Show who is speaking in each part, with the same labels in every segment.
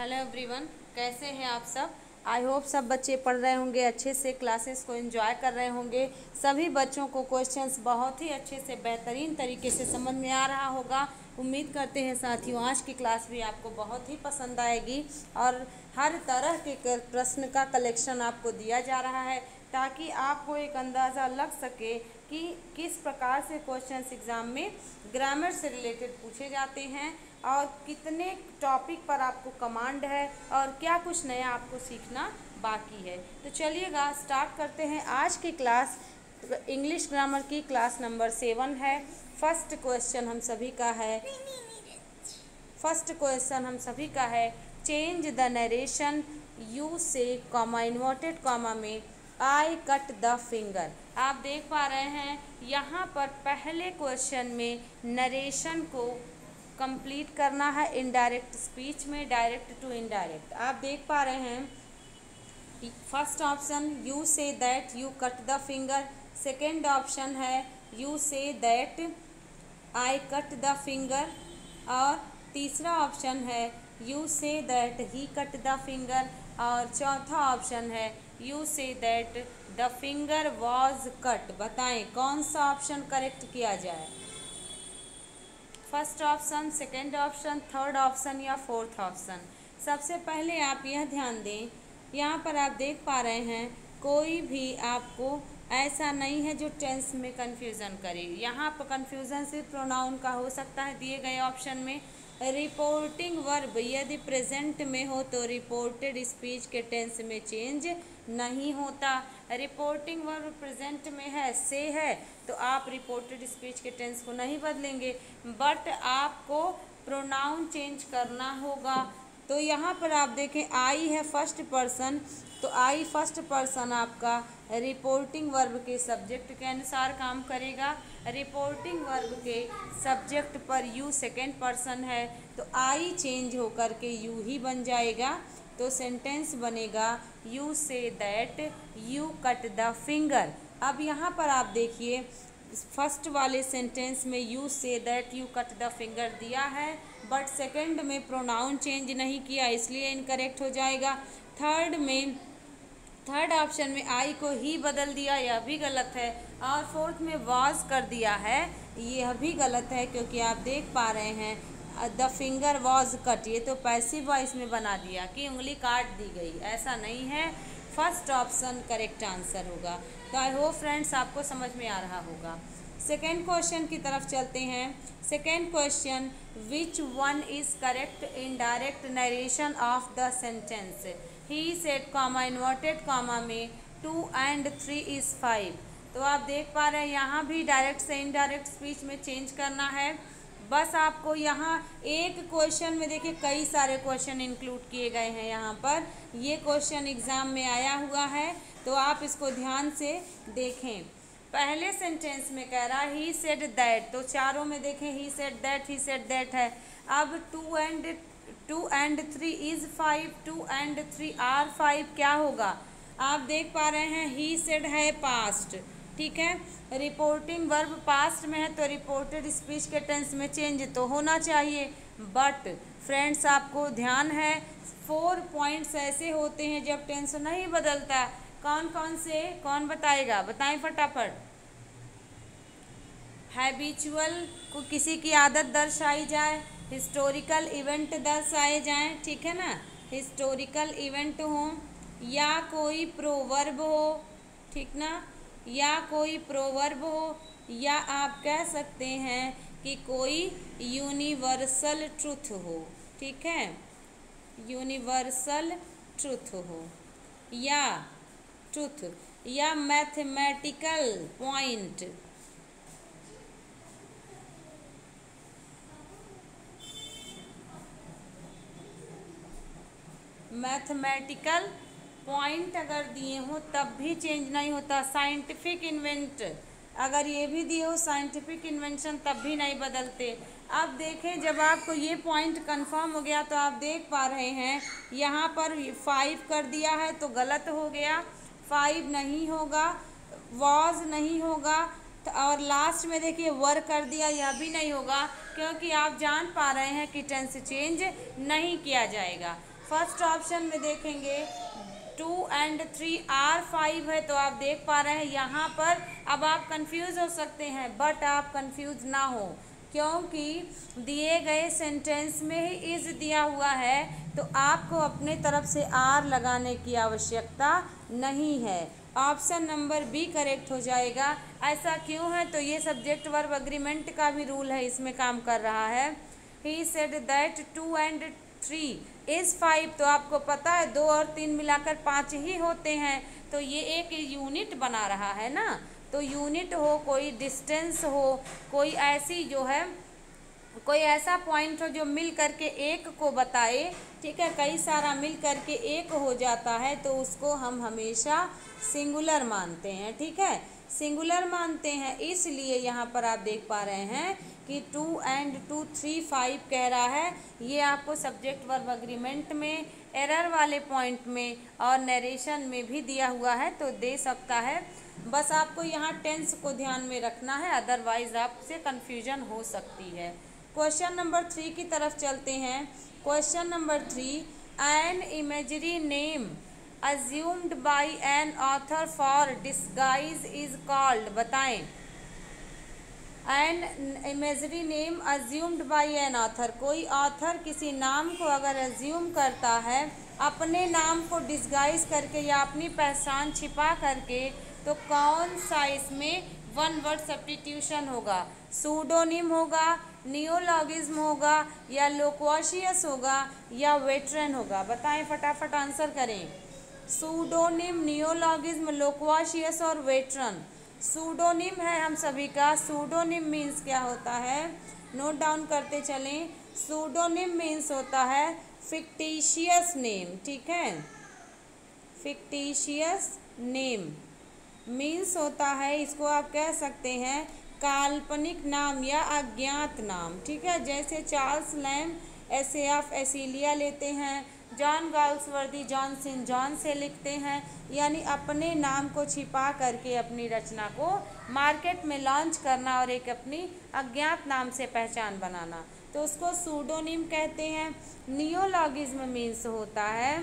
Speaker 1: Hello everyone, कैसे हैं आप सब। आई होप सब बच्चे पढ़ रहे होंगे, अच्छे से क्लासेस को एंजॉय कर रहे होंगे। सभी बच्चों को क्वेश्चंस बहुत ही अच्छे से बेहतरीन तरीके से समझ में आ रहा होगा। उम्मीद करते हैं साथियों आज की क्लास भी आपको बहुत ही पसंद आएगी और हर तरह के प्रश्न का कलेक्शन आपको दिया जा रहा है ताकि आपको एक अंदाज़ा लग सके कि किस प्रकार से क्वेश्चंस एग्ज़ाम में ग्रामर से रिलेटेड पूछे जाते हैं और कितने टॉपिक पर आपको कमांड है और क्या कुछ नया आपको सीखना बाकी है। तो चलिएगा स्टार्ट करते हैं आज की क्लास। इंग्लिश ग्रामर की क्लास नंबर 7 है। फर्स्ट क्वेश्चन हम सभी का है चेंज द नरेशन यू से कॉमा इन्वर्टेड कॉमा में आई कट द फिंगर। आप देख पा रहे हैं यहाँ पर पहले क्वेश्चन में नरेशन को कंप्लीट करना है इनडायरेक्ट स्पीच में, डायरेक्ट टू इनडायरेक्ट। आप देख पा रहे हैं first option you say that you cut the finger, second option है you say that I cut the finger और तीसरा ऑप्शन है you say that he cut the finger और चौथा ऑप्शन है you say that the finger was cut. बताएं कौन सा ऑप्शन करेक्ट किया जाए, first option, second option, third option या फोर्थ ऑप्शन। सबसे पहले आप यह ध्यान दें, यहाँ पर आप देख पा रहे हैं कोई भी आपको ऐसा नहीं है जो टेंस में कंफ्यूजन करे। यहाँ पर कंफ्यूजन सिर्फ प्रोनाउन का हो सकता है दिए गए ऑप्शन में। रिपोर्टिंग वर्ब यदि प्रेजेंट में हो तो रिपोर्टेड स्पीच के टेंस में चेंज नहीं होता। रिपोर्टिंग वर्ब प्रेजेंट में है, से है, तो आप रिपोर्टेड स्पीच के टेंस को नहीं बदलेंगे, बट आपको प्रोनाउन चेंज करना होगा। तो यहाँ पर आप देखें आई है फर्स्ट पर्सन, तो आई फर्स्ट पर्सन आपका रिपोर्टिंग वर्ब के सब्जेक्ट के अनुसार काम करेगा। रिपोर्टिंग वर्ब के सब्जेक्ट पर यू सेकेंड पर्सन है तो आई चेंज होकर के यू ही बन जाएगा। तो सेंटेंस बनेगा you say that you cut the finger. अब यहाँ पर आप देखिए फर्स्ट वाले सेंटेंस में you say that you cut the finger दिया है, बट सेकंड में प्रोनाउन चेंज नहीं किया इसलिए इनकरेक्ट हो जाएगा। थर्ड ऑप्शन में आई को ही बदल दिया, यह भी गलत है, और फोर्थ में वॉज कर दिया है, यह भी गलत है क्योंकि आप देख पा रहे हैं द फिंगर वॉज कट, ये तो पैसिव वॉइस में बना दिया कि उंगली काट दी गई, ऐसा नहीं है। फर्स्ट ऑप्शन करेक्ट आंसर होगा। तो आई होप फ्रेंड्स आपको समझ में आ रहा होगा। सेकेंड क्वेश्चन की तरफ चलते हैं। Second question which one is correct in direct narration of the sentence he said comma inverted comma में 2 and 3 is 5। तो आप देख पा रहे हैं यहाँ भी डायरेक्ट से इनडायरेक्ट स्पीच में चेंज करना है। बस आपको यहाँ एक क्वेश्चन में देखिए कई सारे क्वेश्चन इंक्लूड किए गए हैं। यहाँ पर ये क्वेश्चन एग्ज़ाम में आया हुआ है तो आप इसको ध्यान से देखें। पहले सेंटेंस में कह रहा है ही सेड दैट, तो चारों में देखें ही सेड दैट है। अब 2 and 3 is 5, 2 and 3 are 5, क्या होगा आप देख पा रहे हैं ही सेड है पास्ट, ठीक है। रिपोर्टिंग वर्ब पास्ट में है तो रिपोर्टेड स्पीच के टेंस में चेंज तो होना चाहिए, बट फ्रेंड्स आपको ध्यान है 4 पॉइंट्स ऐसे होते हैं जब टेंस नहीं बदलता। कौन कौन से, कौन बताएगा, बताएं फटाफट। हैबिचुअल को किसी की आदत दर्शाई जाए, हिस्टोरिकल इवेंट दर्शाए जाएं, ठीक है ना, हिस्टोरिकल इवेंट हो या कोई प्रोवर्ब हो, ठीक ना, या कोई प्रोवर्ब हो, या आप कह सकते हैं कि कोई यूनिवर्सल ट्रुथ हो, ठीक है, यूनिवर्सल ट्रुथ हो या ट्रुथ या मैथमेटिकल पॉइंट, मैथमेटिकल पॉइंट अगर दिए हो तब भी चेंज नहीं होता। साइंटिफिक इन्वेंट अगर ये भी दिए हो साइंटिफिक इन्वेंशन तब भी नहीं बदलते। अब देखें जब आपको ये पॉइंट कंफर्म हो गया तो आप देख पा रहे हैं यहाँ पर 5 कर दिया है तो गलत हो गया, 5 नहीं होगा, वॉज नहीं होगा, और लास्ट में देखिए वर कर दिया, यह भी नहीं होगा क्योंकि आप जान पा रहे हैं कि टेंस चेंज नहीं किया जाएगा। फर्स्ट ऑप्शन में देखेंगे 2 and 3 आर 5 है, तो आप देख पा रहे हैं यहाँ पर। अब आप कंफ्यूज हो सकते हैं, बट आप कंफ्यूज ना हो, क्योंकि दिए गए सेंटेंस में ही इज दिया हुआ है, तो आपको अपने तरफ से आर लगाने की आवश्यकता नहीं है। ऑप्शन नंबर बी करेक्ट हो जाएगा। ऐसा क्यों है? तो ये सब्जेक्ट वर्ब एग्रीमेंट का भी रूल है, इसमें काम कर रहा है। He said that 2 and 3 is 5, तो आपको पता है 2 और 3 मिलाकर 5 ही होते हैं, तो ये एक यूनिट बना रहा है ना। तो यूनिट हो, कोई डिस्टेंस हो, कोई ऐसी जो है, कोई ऐसा पॉइंट हो जो मिल करके एक को बताए, ठीक है, कई सारा मिल करके एक हो जाता है, तो उसको हम हमेशा सिंगुलर मानते हैं, ठीक है, सिंगुलर मानते हैं। इसलिए यहाँ पर आप देख पा रहे हैं कि 2 and 2 3 5 कह रहा है। ये आपको सब्जेक्ट वर्ब एग्रीमेंट में, एरर वाले पॉइंट में और नरेशन में भी दिया हुआ है, तो दे सकता है। बस आपको यहाँ टेंस को ध्यान में रखना है, अदरवाइज आपसे कन्फ्यूजन हो सकती है। क्वेश्चन नंबर 3 की तरफ चलते हैं। Question number 3, an imaginary name assumed by an author for disguise is called, बताएं। An imaginary name assumed by an author, कोई ऑथर किसी नाम को अगर एज्यूम करता है अपने नाम को डिस्गाइज करके या अपनी पहचान छिपा करके, तो कौन सा इसमें वन वर्ड सब्स्टिट्यूशन होगा? सूडोनिम होगा, नियोलॉगिज्म होगा, या लोक्वाशियस होगा, या वेटरन होगा? बताएं, फटाफट आंसर करें। सूडोनिम, नियोलॉगिज्म, लोक्वाशियस और वेटरन। सूडोनिम है हम सभी का। सूडोनिम मीन्स क्या होता है? नोट डाउन करते चलें। सूडोनिम मीन्स होता है फिक्टिशियस नेम, ठीक है, फिक्टिशियस नेम मीन्स होता है, इसको आप कह सकते हैं काल्पनिक नाम या अज्ञात नाम, ठीक है। जैसे चार्ल्स लैम्ब ऐसे ऑफ एसिलिया लेते हैं, जॉन गाल्सवर्दी जॉन से लिखते हैं, यानी अपने नाम को छिपा करके अपनी रचना को मार्केट में लॉन्च करना और एक अपनी अज्ञात नाम से पहचान बनाना, तो उसको सूडोनिम कहते हैं। नियोलॉगिज्म मीन्स होता है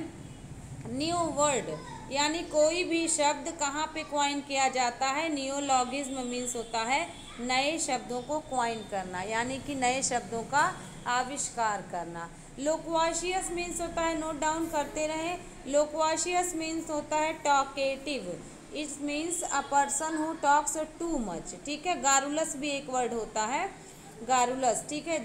Speaker 1: न्यू वर्ड, यानी कोई भी शब्द कहाँ पे क्वाइन किया जाता है। नियोलॉगिज्म मीन्स होता है नए शब्दों को क्वाइन करना, यानी कि नए शब्दों का आविष्कार करना। लोक्वाशियस मीन्स होता है, नोट डाउन करते रहें, लोक्वाशियस मीन्स होता है talkative, it means a person who talks too much, ठीक है। गारुलस भी एक वर्ड होता है, गारुलस, ठीक है,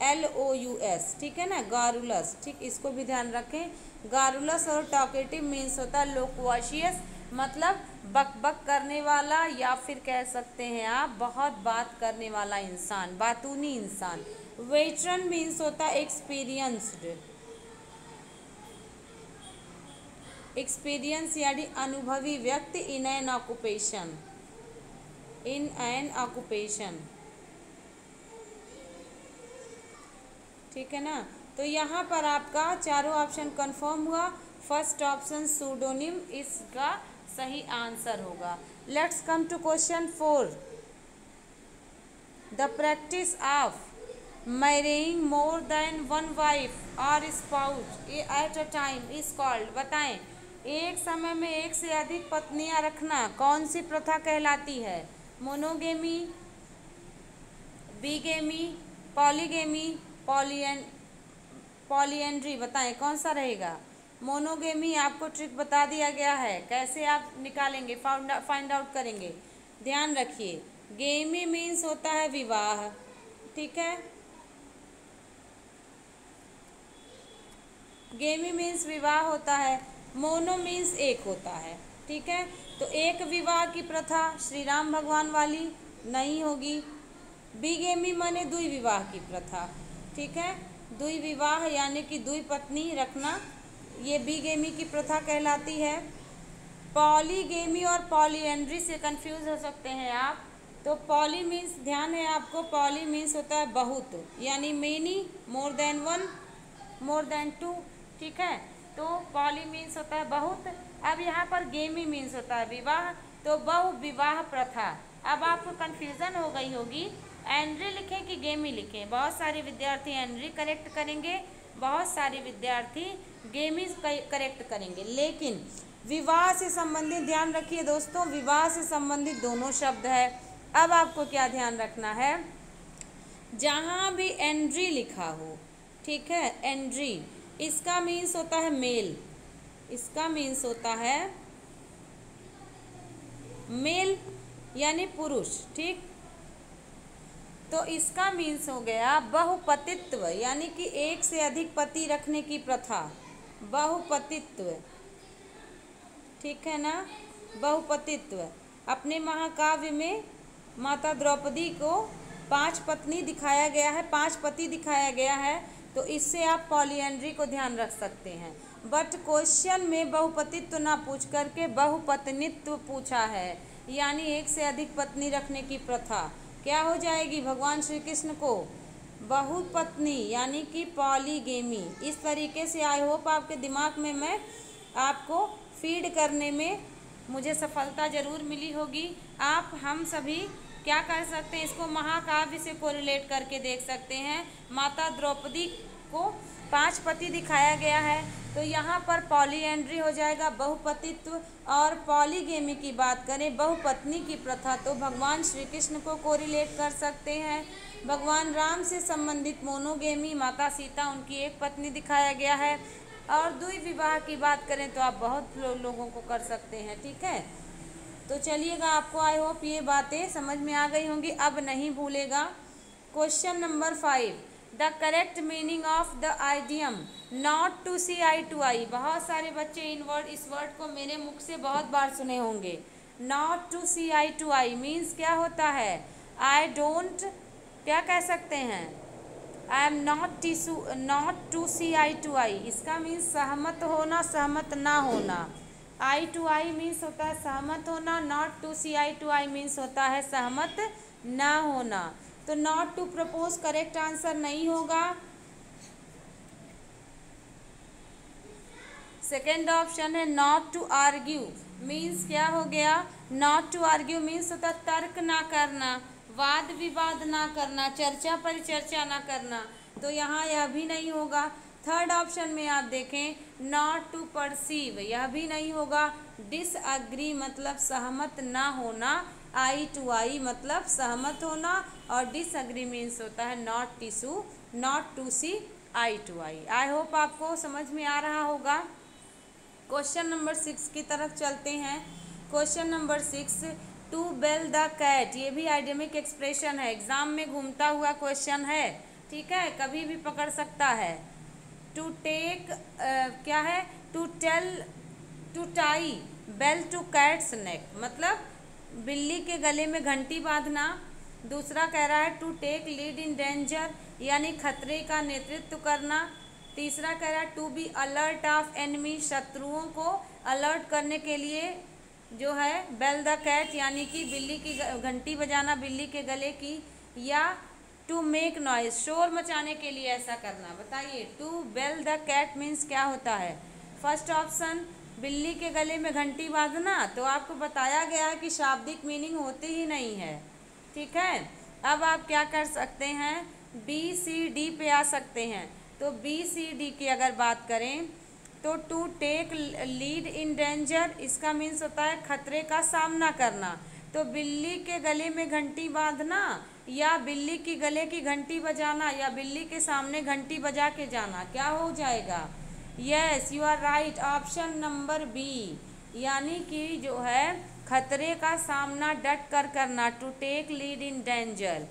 Speaker 1: GARRULOUS, ठीक है ना, गारुलस, ठीक, इसको भी ध्यान रखें। गारुलस और टॉकेटिव मीन्स होता है लोक्वाशियस, मतलब बकबक करने वाला, या फिर कह सकते हैं आप बहुत बात करने वाला इंसान, बातूनी इंसान। वेटरन मीन्स होता है एक्सपीरियंस्ड, एक्सपीरियंस यानी अनुभवी व्यक्ति in an occupation, in an occupation, ठीक है ना। तो यहाँ पर आपका चारों ऑप्शन कंफर्म हुआ। फर्स्ट ऑप्शन सूडोनिम इसका सही आंसर होगा। Let's come to question 4, the practice of marrying more than one wife और spouse at a time is called, बताएं, एक समय में एक से अधिक पत्नियां रखना कौन सी प्रथा कहलाती है? मोनोगेमी, बीगेमी, पॉलीगेमी, पॉलीएंड्री, बताएं कौन सा रहेगा? मोनोगेमी आपको ट्रिक बता दिया गया है, कैसे आप निकालेंगे, फाइंड आउट करेंगे, ध्यान रखिए। गेमी मीन्स होता है विवाह, ठीक है, गेमी मीन्स विवाह होता है, मोनो मीन्स एक होता है, ठीक है। तो एक विवाह की प्रथा श्री राम भगवान वाली नहीं होगी। बीगेमी माने द्वि विवाह की प्रथा, ठीक है, द्वि विवाह यानी कि द्वि पत्नी रखना, ये बीगेमी की प्रथा कहलाती है। पॉलीगेमी और पॉलीएंड्री से कंफ्यूज हो सकते हैं आप। तो पॉली मीन्स, ध्यान है आपको, पॉली मीन्स होता है बहुत, यानी many, more than one, more than two, ठीक है। तो पॉली मीन्स होता है बहुत। अब यहाँ पर गेमी मीन्स होता है विवाह, तो बहु विवाह प्रथा। अब आपको कंफ्यूजन हो गई होगी, एंड्री लिखें कि गेमी लिखें। बहुत सारे विद्यार्थी एंड्री करेक्ट करेंगे, बहुत सारे विद्यार्थी गेमी करेक्ट करेंगे। लेकिन विवाह से संबंधित ध्यान रखिए दोस्तों, विवाह से संबंधित दोनों शब्द है। अब आपको क्या ध्यान रखना है, जहाँ भी एंड्री लिखा हो, ठीक है, एंड्री, इसका मीन्स होता है मेल, इसका मीन्स होता है मेल यानी पुरुष, ठीक। तो इसका मीन्स हो गया बहुपतित्व, यानी कि एक से अधिक पति रखने की प्रथा, बहुपतित्व, ठीक है ना, बहुपतित्व। अपने महाकाव्य में माता द्रौपदी को 5 पत्नी दिखाया गया है, 5 पति दिखाया गया है, तो इससे आप पॉलीएंड्री को ध्यान रख सकते हैं। बट क्वेश्चन में बहुपतित्व ना पूछ करके बहुपत्नित्व पूछा है, यानी एक से अधिक पत्नी रखने की प्रथा क्या हो जाएगी भगवान श्री कृष्ण को, बहुपत्नी यानी कि पॉलीगेमी। इस तरीके से आई होप आपके दिमाग में मैं आपको फीड करने में मुझे सफलता ज़रूर मिली होगी। आप हम सभी क्या कर सकते हैं, इसको महाकाव्य से कोरिलेट करके देख सकते हैं। माता द्रौपदी को 5 पति दिखाया गया है, तो यहाँ पर पॉलीएंड्री हो जाएगा, बहुपतित्व। और पॉलीगेमी की बात करें, बहुपत्नी की प्रथा, तो भगवान श्री कृष्ण को कोरिलेट कर सकते हैं। भगवान राम से संबंधित मोनोगेमी, माता सीता उनकी एक पत्नी दिखाया गया है। और द्वि विवाह की बात करें तो आप बहुत लोगों को कर सकते हैं, ठीक है। तो चलिएगा, आपको आई होप ये बातें समझ में आ गई होंगी, अब नहीं भूलेगा। Question number 5, the correct meaning of the idiom not to see eye to eye. बहुत सारे बच्चे इस वर्ड को मेरे मुख से बहुत बार सुने होंगे। Not to see eye to eye means क्या होता है, आई डोंट, क्या कह सकते हैं, I am not to see eye to eye, इसका मीन्स सहमत होना, सहमत ना होना। आई टू आई मीन्स होता है सहमत होना, not to see eye to eye means होता है सहमत ना होना। तो not to propose correct answer नहीं होगा। सेकेंड ऑप्शन है नॉट टू आर्ग्यू, मीन्स क्या हो गया, नॉट टू आर्ग्यू मीन्स होता है तर्क ना करना, वाद विवाद ना करना, चर्चा परिचर्चा ना करना, तो यहाँ यह भी नहीं होगा। थर्ड ऑप्शन में आप देखें नॉट टू परसीव, यह भी नहीं होगा। डिसअग्री मतलब सहमत ना होना, आई टू आई मतलब सहमत होना, और डिसअग्री मीन्स होता है not to see eye to eye. I hope आपको समझ में आ रहा होगा। क्वेश्चन नंबर 6 की तरफ चलते हैं। Question number 6, to bell the cat, ये भी आइडियमिक एक्सप्रेशन है, एग्जाम में घूमता हुआ क्वेश्चन है, ठीक है, कभी भी पकड़ सकता है। टू टेक क्या है, to tell, to tie bell to cat's neck, मतलब बिल्ली के गले में घंटी बांधना। दूसरा कह रहा है to take lead in danger, यानी खतरे का नेतृत्व करना। तीसरा कह रहा है to be alert of enemy, शत्रुओं को अलर्ट करने के लिए जो है बेल द कैट, यानी कि बिल्ली की घंटी बजाना बिल्ली के गले की, या टू मेक नॉइज, शोर मचाने के लिए ऐसा करना। बताइए to bell the cat means क्या होता है। फर्स्ट ऑप्शन बिल्ली के गले में घंटी बांधना, तो आपको बताया गया है कि शाब्दिक मीनिंग होती ही नहीं है, ठीक है। अब आप क्या कर सकते हैं, बी सी डी पे आ सकते हैं। तो बी सी डी की अगर बात करें तो to take lead in danger, इसका मीन्स होता है खतरे का सामना करना। तो बिल्ली के गले में घंटी बांधना, या बिल्ली की गले की घंटी बजाना, या बिल्ली के सामने घंटी बजा के जाना, क्या हो जाएगा, yes you are right, option number B, यानी कि जो है खतरे का सामना डट कर करना, to take lead in danger.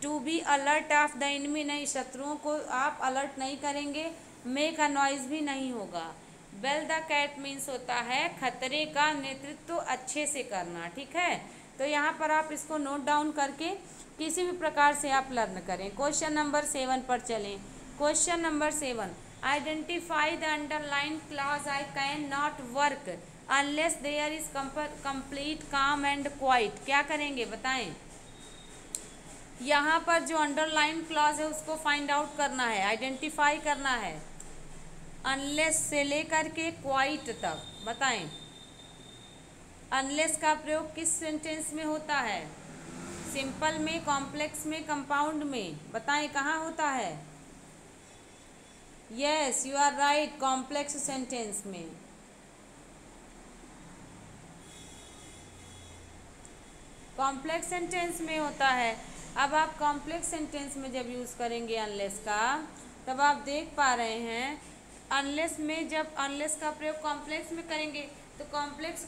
Speaker 1: To be alert of the enemy, नहीं, शत्रुओं को आप अलर्ट नहीं करेंगे। मेक अ नॉइज भी नहीं होगा। बेल द कैट मीन्स होता है खतरे का नेतृत्व अच्छे से करना, ठीक है। तो यहाँ पर आप इसको नोट डाउन करके किसी भी प्रकार से आप लर्न करें। क्वेश्चन नंबर 7 पर चलें। Question number 7, identify the underline clause I can not work unless there is complete calm and quiet, क्या करेंगे बताएं। यहाँ पर जो अंडरलाइन क्लॉज है उसको फाइंड आउट करना है, आइडेंटिफाई करना है, अनलेस से लेकर के क्वाइट तक। बताएं अनलेस का प्रयोग किस सेंटेंस में होता है, सिंपल में, कॉम्प्लेक्स में, कंपाउंड में, बताएं कहाँ होता है। Yes you are right, complex sentence में। कॉम्प्लेक्स सेंटेंस में होता है। अब आप कॉम्प्लेक्स सेंटेंस में जब यूज़ करेंगे अनलेस का, तब आप देख पा रहे हैं अनलेस में जब अनलेस का प्रयोग कॉम्प्लेक्स में करेंगे तो कॉम्प्लेक्स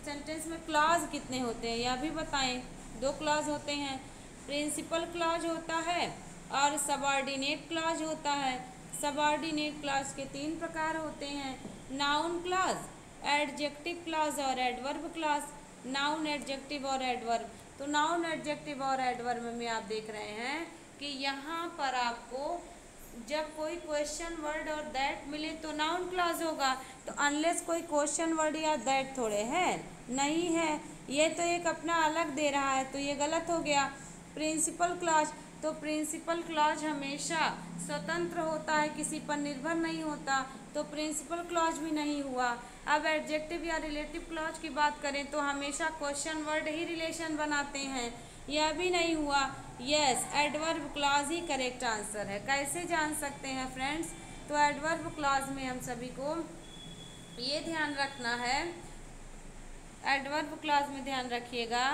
Speaker 1: सेंटेंस में क्लॉज कितने होते हैं यह भी बताएं। 2 क्लॉज होते हैं, प्रिंसिपल क्लॉज होता है और सबऑर्डिनेट क्लॉज होता है। सबऑर्डिनेट क्लॉज के 3 प्रकार होते हैं, नाउन क्लॉज, एडजेक्टिव क्लॉज और एडवर्ब क्लॉज। नाउन, एडजेक्टिव और एडवर्ब। तो नाउन, एडजेक्टिव और एडवर्ब में आप देख रहे हैं कि यहाँ पर आपको जब कोई क्वेश्चन वर्ड और दैट मिले तो नाउन क्लॉज होगा। तो अनलेस कोई क्वेश्चन वर्ड या दैट थोड़े है, नहीं है, ये तो एक अपना अलग दे रहा है, तो ये गलत हो गया। प्रिंसिपल क्लॉज, तो प्रिंसिपल क्लॉज हमेशा स्वतंत्र होता है, किसी पर निर्भर नहीं होता, तो प्रिंसिपल क्लॉज भी नहीं हुआ। अब एडजेक्टिव या रिलेटिव क्लॉज की बात करें तो हमेशा क्वेश्चन वर्ड ही रिलेशन बनाते हैं, यह भी नहीं हुआ। यस, एडवर्ब क्लॉज ही करेक्ट आंसर है। कैसे जान सकते हैं फ्रेंड्स? तो एडवर्ब क्लॉज में हम सभी को ये ध्यान रखना है, एडवर्ब क्लॉज में ध्यान रखिएगा,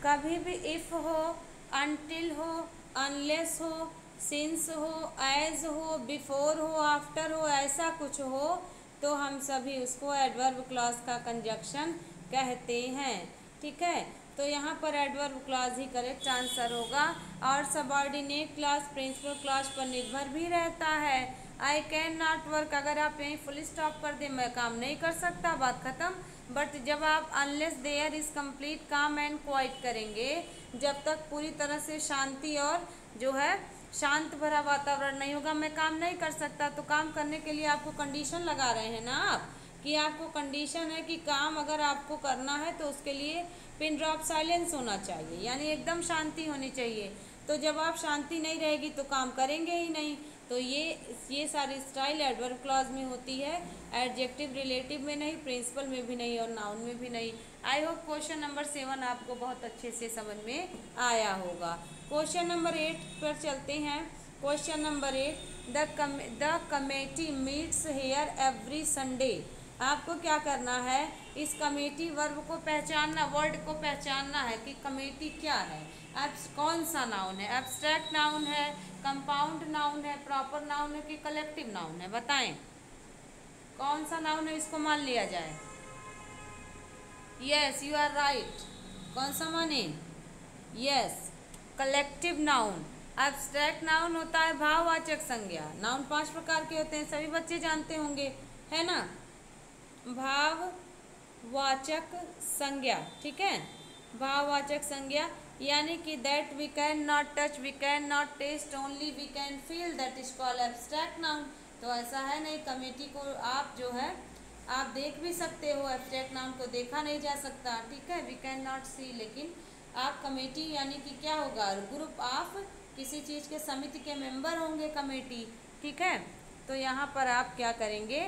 Speaker 1: कभी भी इफ़ हो, अनटिल हो, अनलेस हो, सिंस हो, एज हो, बिफोर हो, आफ्टर हो, ऐसा कुछ हो तो हम सभी उसको एडवर्ब क्लॉज का कंजक्शन कहते हैं। ठीक है, तो यहाँ पर एडवर्ब क्लॉज ही करेक्ट आंसर होगा। और सबऑर्डिनेट क्लॉज प्रिंसिपल क्लॉज पर निर्भर भी रहता है। आई कैन नॉट वर्क, अगर आप यहीं फुल स्टॉप कर दें, मैं काम नहीं कर सकता, बात खत्म। बट जब आप unless there is complete calm and quite करेंगे, जब तक पूरी तरह से शांति और जो है शांत भरा वातावरण नहीं होगा, मैं काम नहीं कर सकता। तो काम करने के लिए आपको कंडीशन लगा रहे हैं ना आप, कि आपको कंडीशन है कि काम अगर आपको करना है तो उसके लिए पिन ड्रॉप साइलेंस होना चाहिए, यानी एकदम शांति होनी चाहिए। तो जब आप शांति नहीं रहेगी तो काम करेंगे ही नहीं। तो ये सारी स्टाइल एडवर्ब क्लॉज में होती है, एडजेक्टिव रिलेटिव में नहीं, प्रिंसिपल में भी नहीं और नाउन में भी नहीं। आई होप क्वेश्चन नंबर 7 आपको बहुत अच्छे से समझ में आया होगा। क्वेश्चन नंबर 8 पर चलते हैं। Question number 8, the committee meets here every Sunday. आपको क्या करना है, इस कमेटी वर्ब को पहचानना, वर्ड को पहचानना है कि कमेटी क्या है, कौन सा नाउन है, एब्स्ट्रैक्ट नाउन है, कंपाउंड नाउन है, प्रॉपर नाउन है कि कलेक्टिव नाउन है, बताएं कौन सा नाउन है, इसको मान लिया जाए। यस यू आर राइट, कौन सा माने? Yes, collective noun. Abstract noun होता है भाववाचक संज्ञा। नाउन 5 प्रकार के होते हैं, सभी बच्चे जानते होंगे, है ना। भाववाचक संज्ञा, ठीक है, भाववाचक संज्ञा यानी कि that we can not touch, we can not taste, only we can feel, that is called abstract noun. तो ऐसा है नहीं, कमेटी को आप जो है आप देख भी सकते हो, एब्स्ट्रैक्ट नाउन को देखा नहीं जा सकता, ठीक है, वी कैन नॉट सी, लेकिन आप कमेटी यानी कि क्या होगा, ग्रुप ऑफ किसी चीज़ के समिति के मेंबर होंगे कमेटी, ठीक है। तो यहाँ पर आप क्या करेंगे,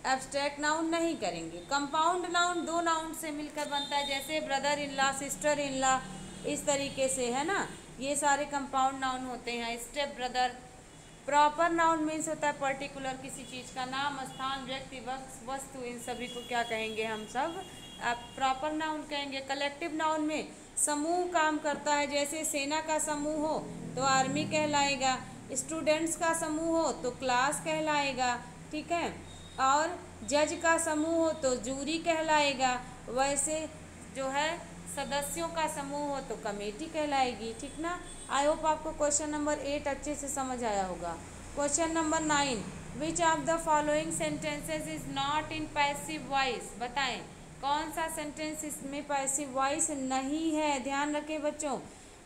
Speaker 1: एब्स्ट्रैक्ट नाउन नहीं करेंगे। कंपाउंड नाउन 2 नाउन से मिलकर बनता है, जैसे brother in law, sister in law, इस तरीके से, है ना, ये सारे कंपाउंड नाउन होते हैं। Step brother. Proper noun means होता है पर्टिकुलर किसी चीज़ का नाम, स्थान, व्यक्ति, वस्तु, इन सभी को क्या कहेंगे हम सब, आप प्रॉपर नाउन कहेंगे। कलेक्टिव नाउन में समूह काम करता है, जैसे सेना का समूह हो तो आर्मी कहलाएगा, स्टूडेंट्स का समूह हो तो क्लास कहलाएगा, ठीक है, और जज का समूह हो तो जूरी कहलाएगा, वैसे जो है सदस्यों का समूह हो तो कमेटी कहलाएगी, ठीक ना। आई होप आपको क्वेश्चन नंबर 8 अच्छे से समझ आया होगा। Question number 9, which of the following sentences is not in passive voice. बताएं कौन सा सेंटेंस इसमें पैसिव वॉइस नहीं है। ध्यान रखें बच्चों,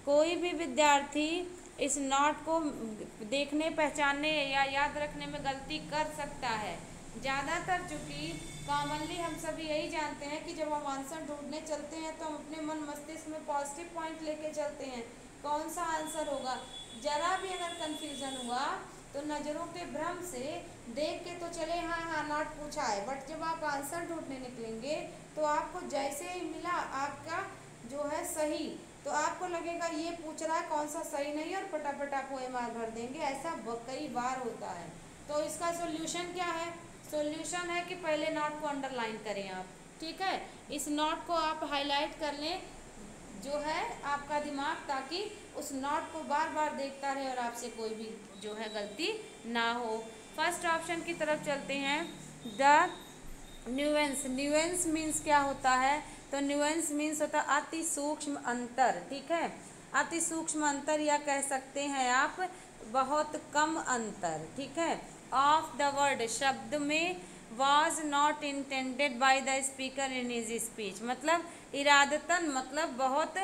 Speaker 1: कोई भी विद्यार्थी इस नॉट को देखने, पहचानने या याद रखने में गलती कर सकता है। ज़्यादातर चूँकि कॉमनली हम सभी यही जानते हैं कि जब हम आंसर ढूंढने चलते हैं तो हम अपने मन मस्तिष्क में पॉजिटिव पॉइंट लेके चलते हैं, कौन सा आंसर होगा। जरा भी अगर कंफ्यूजन हुआ तो नज़रों के भ्रम से देख के तो चले हाँ हाँ नॉट पूछा है, बट जब आप आंसर ढूंढने निकलेंगे तो आपको जैसे ही मिला आपका जो है सही तो आपको लगेगा ये पूछ रहा है कौन सा सही नहीं है और फटाफट आप OMR भर देंगे, ऐसा कई बार होता है। तो इसका सॉल्यूशन क्या है? सॉल्यूशन है कि पहले नोट को अंडरलाइन करें आप, ठीक है, इस नोट को आप हाईलाइट कर लें जो है आपका दिमाग, ताकि उस नोट को बार बार देखता रहे और आपसे कोई भी जो है गलती ना हो। फर्स्ट ऑप्शन की तरफ चलते हैं। द न्यूएंस, न्यूएंस मीन्स क्या होता है? तो न्यूएंस मीन्स होता है अति सूक्ष्म अंतर, ठीक है, अति सूक्ष्म अंतर, या कह सकते हैं आप बहुत कम अंतर, ठीक है। ऑफ द वर्ड, शब्द में, was not intended by the speaker in his speech, मतलब इरादतन, मतलब बहुत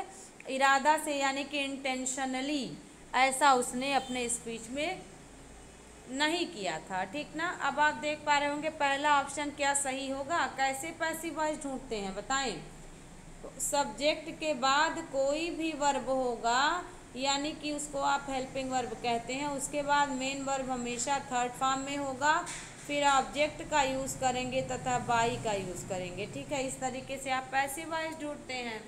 Speaker 1: इरादा से, यानी कि इंटेंशनली ऐसा उसने अपने स्पीच में नहीं किया था, ठीक ना। अब आप देख पा रहे होंगे पहला ऑप्शन क्या सही होगा। कैसे पैसिव वॉइस ढूंढते हैं बताएं? सब्जेक्ट के बाद कोई भी वर्ब होगा, यानी कि उसको आप हेल्पिंग वर्ब कहते हैं, उसके बाद मेन वर्ब हमेशा थर्ड फॉर्म में होगा, फिर ऑब्जेक्ट का यूज़ करेंगे तथा बाई का यूज़ करेंगे, ठीक है। इस तरीके से आप पैसिव वॉइस ढूंढते हैं।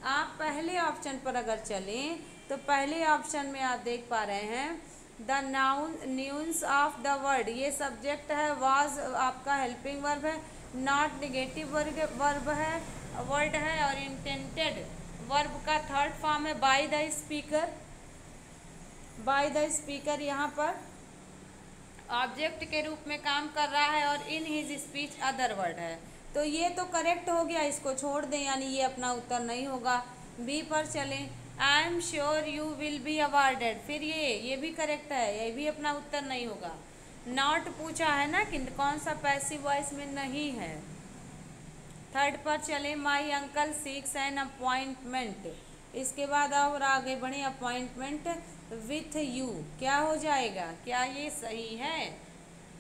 Speaker 1: आप पहले ऑप्शन पर अगर चलें तो पहले ऑप्शन में आप देख पा रहे हैं the noun nouns of the word, ये सब्जेक्ट है, वाज आपका हेल्पिंग वर्ब है, नॉट नेगेटिव वर्ब है, वर्ड है, और इंटेंटेड वर्ब का थर्ड फॉर्म है by the speaker. By the speaker यहाँ पर ऑब्जेक्ट के रूप में काम कर रहा है, और in his speech other word है। तो ये तो करेक्ट हो गया, इसको छोड़ दें, यानी ये अपना उत्तर नहीं होगा। बी पर चलें। I am sure you will be awarded, फिर ये भी करेक्ट है, ये भी अपना उत्तर नहीं होगा। नॉट पूछा है ना कि कौन सा पैसिव वॉइस में नहीं है। थर्ड पर चले। My uncle seeks an appointment, इसके बाद और आगे बढ़े, अपॉइंटमेंट विथ यू, क्या हो जाएगा? क्या ये सही है?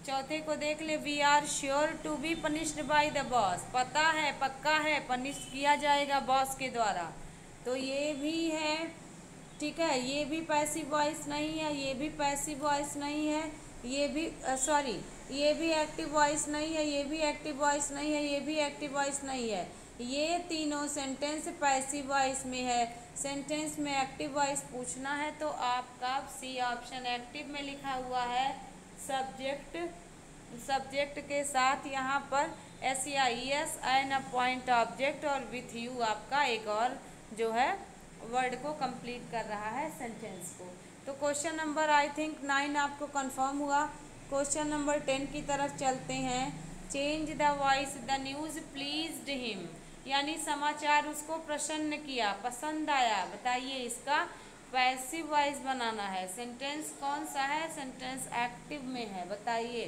Speaker 1: चौथे को देख ले। We are sure to be punished by the boss, पता है, पक्का है, पनिश किया जाएगा बॉस के द्वारा, तो ये भी है, ठीक है। ये भी पैसिव वॉइस नहीं है, ये भी पैसिव वॉइस नहीं है, ये भी सॉरी, ये भी एक्टिव वॉइस नहीं है, ये भी एक्टिव वॉइस नहीं है, ये भी एक्टिव वॉइस नहीं है। ये तीनों सेंटेंस पैसिव वॉइस में है। सेंटेंस में एक्टिव वॉइस पूछना है तो आपका सी ऑप्शन एक्टिव में लिखा हुआ है। सब्जेक्ट, सब्जेक्ट के साथ यहाँ पर SEIS एन अपॉइंट ऑब्जेक्ट और विथ यू आपका एक और जो है वर्ड को कंप्लीट कर रहा है सेंटेंस को। तो क्वेश्चन नंबर आई थिंक 9 आपको कंफर्म हुआ। क्वेश्चन नंबर 10 की तरफ चलते हैं। Change the voice, the news pleased him, यानी समाचार उसको प्रसन्न किया, पसंद आया। बताइए इसका पैसिव वॉइस बनाना है। सेंटेंस कौन सा है? सेंटेंस एक्टिव में है, बताइए।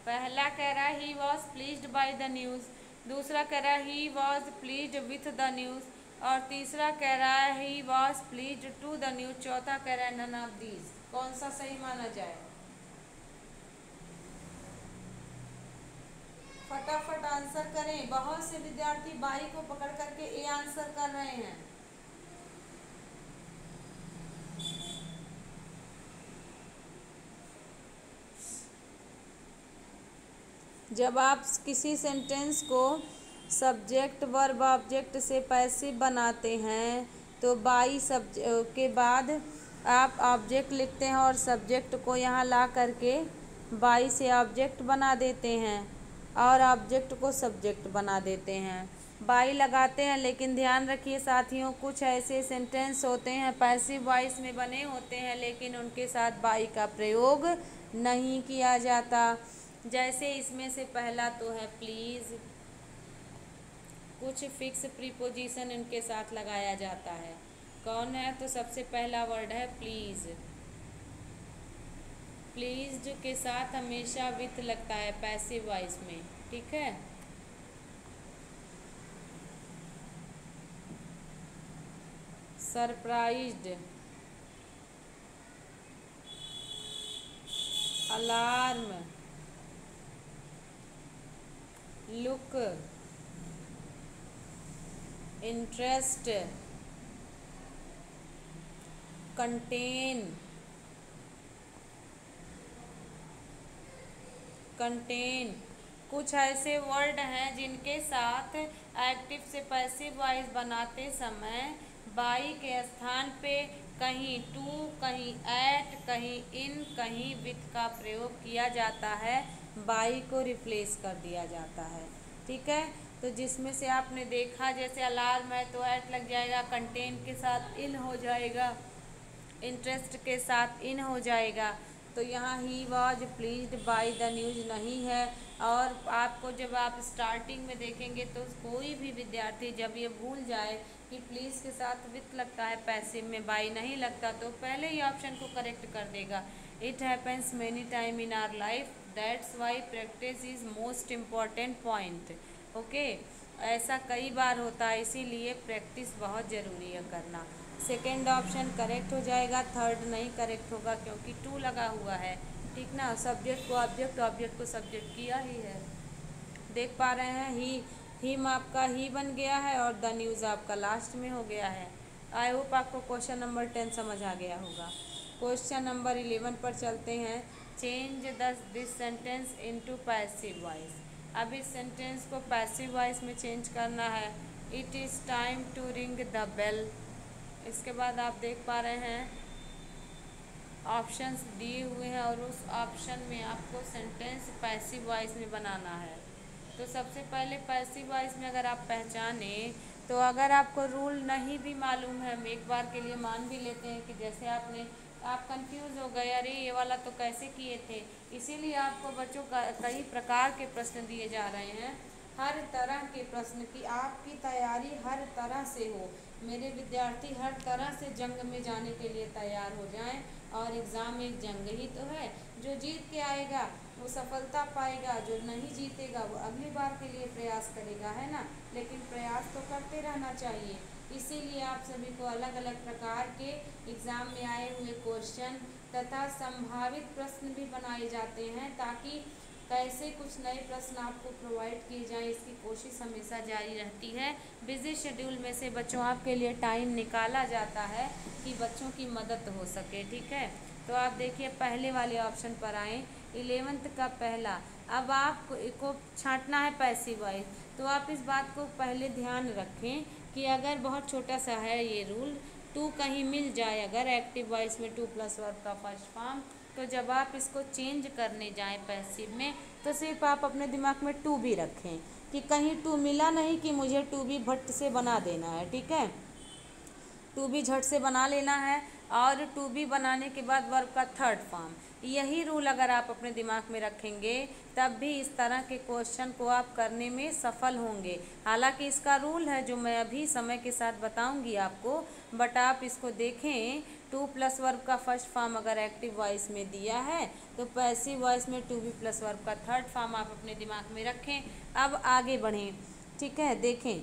Speaker 1: पहला कह रहा है he was pleased by the news, दूसरा कह रहा है he was pleased with the news, और तीसरा कह रहा है he was pleased to the news, चौथा कह रहा है नन ऑफ दीज। कौन सा सही माना जाए? फटाफट आंसर करें। बहुत से विद्यार्थी बाई को पकड़ करके ए आंसर कर रहे हैं। जब आप किसी सेंटेंस को सब्जेक्ट वर्ब ऑब्जेक्ट से पैसिव बनाते हैं तो बाई के बाद आप ऑब्जेक्ट लिखते हैं और सब्जेक्ट को यहाँ ला करके बाई से ऑब्जेक्ट बना देते हैं और ऑब्जेक्ट को सब्जेक्ट बना देते हैं। बाई लगाते हैं, लेकिन ध्यान रखिए साथियों, कुछ ऐसे सेंटेंस होते हैं पैसिव वॉइस में बने होते हैं लेकिन उनके साथ बाई का प्रयोग नहीं किया जाता। जैसे इसमें से पहला तो है प्लीज़, कुछ फिक्स प्रीपोजिशन इनके साथ लगाया जाता है। कौन है? तो सबसे पहला वर्ड है प्लीज़। प्लीज्ड के साथ हमेशा विथ लगता है पैसिव वॉइस में, ठीक है। Surprised, alarm, look, interest, contain, contain, कुछ ऐसे वर्ड हैं जिनके साथ एक्टिव से पैसिव वॉइस बनाते समय बाई के स्थान पे कहीं टू, कहीं एट, कहीं इन, कहीं विथ का प्रयोग किया जाता है, बाई को रिप्लेस कर दिया जाता है। ठीक है, तो जिसमें से आपने देखा जैसे अलार्म है तो एट लग जाएगा, कंटेन के साथ इन हो जाएगा, इंटरेस्ट के साथ इन हो जाएगा। तो यहाँ ही was pleased by the news नहीं है। और आपको जब आप स्टार्टिंग में देखेंगे तो कोई भी विद्यार्थी जब ये भूल जाए कि प्लीज़ के साथ विथ लगता है, पैसिव में बाय नहीं लगता, तो पहले ही ऑप्शन को करेक्ट कर देगा। It happens many time in our life, that's why practice is most important point. Okay, ऐसा कई बार होता है, इसीलिए प्रैक्टिस बहुत ज़रूरी है करना। सेकेंड ऑप्शन करेक्ट हो जाएगा, थर्ड नहीं करेक्ट होगा क्योंकि टू लगा हुआ है। ठीक ना, सब्जेक्ट को ऑब्जेक्ट, ऑब्जेक्ट को सब्जेक्ट किया ही है। देख पा रहे हैं, हिम आपका ही बन गया है और द न्यूज़ आपका लास्ट में हो गया है। आई होप आपको क्वेश्चन नंबर 10 समझ आ गया होगा। क्वेश्चन नंबर 11 पर चलते हैं। Change this sentence into passive voice. अब इस सेंटेंस को पैसिव वॉइस में चेंज करना है। It is time to ring the bell. इसके बाद आप देख पा रहे हैं ऑप्शंस दिए हुए हैं और उस ऑप्शन में आपको सेंटेंस पैसिव वॉइस में बनाना है। तो सबसे पहले पैसिव वॉइस में अगर आप पहचाने तो अगर आपको रूल नहीं भी मालूम है, हम एक बार के लिए मान भी लेते हैं कि जैसे आप कंफ्यूज हो गए, अरे ये वाला तो कैसे किए थे, इसीलिए आपको बच्चों का कई प्रकार के प्रश्न दिए जा रहे हैं। हर तरह के प्रश्न की आपकी तैयारी हर तरह से हो। मेरे विद्यार्थी हर तरह से जंग में जाने के लिए तैयार हो जाएं। और एग्ज़ाम एक जंग ही तो है, जो जीत के आएगा वो सफलता पाएगा, जो नहीं जीतेगा वो अगली बार के लिए प्रयास करेगा, है ना। लेकिन प्रयास तो करते रहना चाहिए। इसीलिए आप सभी को अलग अलग प्रकार के एग्ज़ाम में आए हुए क्वेश्चन तथा संभावित प्रश्न भी बनाए जाते हैं, ताकि कैसे कुछ नए प्रश्न आपको प्रोवाइड किए जाएं, इसकी कोशिश हमेशा जारी रहती है। बिजी शेड्यूल में से बच्चों आपके लिए टाइम निकाला जाता है कि बच्चों की मदद हो सके। ठीक है, तो आप देखिए पहले वाले ऑप्शन पर आएँ, 11th का पहला। अब आपको छांटना है पैसिव वॉइस, तो आप इस बात को पहले ध्यान रखें कि अगर बहुत छोटा सा है ये रूल, टू कहीं मिल जाए अगर एक्टिव वॉइस में टू प्लस वर्ब का फर्स्ट फॉर्म, तो जब आप इसको चेंज करने जाएं पैसिव में तो सिर्फ आप अपने दिमाग में टू भी रखें कि कहीं टू मिला नहीं कि मुझे टू भी भट्ट से बना देना है। ठीक है, टू बी झट से बना लेना है और टू बी बनाने के बाद वर्ब का थर्ड फॉर्म। यही रूल अगर आप अपने दिमाग में रखेंगे तब भी इस तरह के क्वेश्चन को आप करने में सफल होंगे। हालांकि इसका रूल है जो मैं अभी समय के साथ बताऊंगी आपको, बट आप इसको देखें। टू प्लस वर्ब का फर्स्ट फॉर्म अगर एक्टिव वॉइस में दिया है तो पैसिव वॉइस में टू बी प्लस वर्ब का थर्ड फॉर्म आप अपने दिमाग में रखें। अब आगे बढ़ें। ठीक है, देखें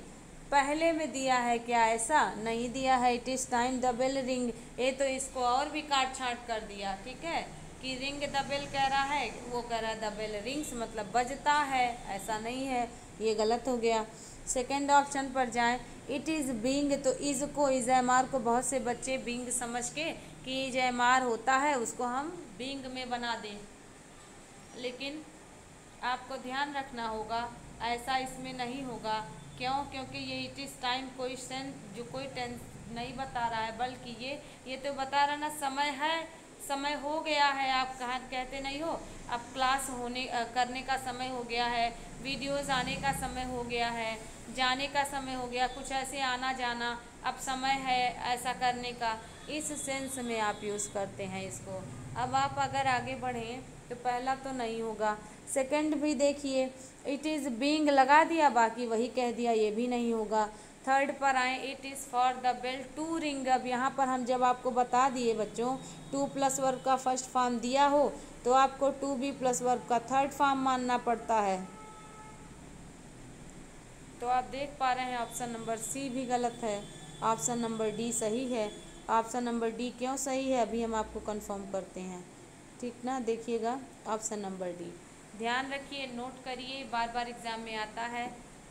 Speaker 1: पहले में दिया है क्या, ऐसा नहीं दिया है। It is time the bell ring, ये तो इसको और भी काट छाँट कर दिया। ठीक है, कि रिंग द बेल कह रहा है, वो कह रहा है द बेल रिंग्स, मतलब बजता है, ऐसा नहीं है, ये गलत हो गया। सेकेंड ऑप्शन पर जाएं। इट इज़ बींग, तो इज़ को इज़ एम आर को बहुत से बच्चे बींग समझ के कि इज़ एम आर होता है उसको हम बींग में बना दें, लेकिन आपको ध्यान रखना होगा ऐसा इसमें नहीं होगा। क्यों? क्योंकि ये इट इज़ टाइम क्वेश्चन जो कोई टेंस नहीं बता रहा है, बल्कि ये तो बता रहा ना समय है, समय हो गया है। आप कहाँ कहते नहीं हो, अब क्लास करने का समय हो गया है, वीडियोज़ आने का समय हो गया है, जाने का समय हो गया, कुछ ऐसे आना जाना, अब समय है ऐसा करने का, इस सेंस में आप यूज़ करते हैं इसको। अब आप अगर आगे बढ़ें तो पहला तो नहीं होगा। सेकंड भी देखिए, इट इज़ बीइंग लगा दिया, बाकी वही कह दिया, ये भी नहीं होगा। थर्ड पर आए, it is for the bell to ring. अब यहाँ पर हम जब आपको बता दिए बच्चों, टू प्लस वर्ब का फर्स्ट फॉर्म दिया हो तो आपको टू बी प्लस वर्ब का थर्ड फॉर्म मानना पड़ता है। तो आप देख पा रहे हैं ऑप्शन नंबर सी भी गलत है, ऑप्शन नंबर डी सही है। ऑप्शन नंबर डी क्यों सही है अभी हम आपको कंफर्म करते हैं। ठीक ना, देखिएगा ऑप्शन नंबर डी, ध्यान रखिए, नोट करिए, बार बार एग्ज़ाम में आता है।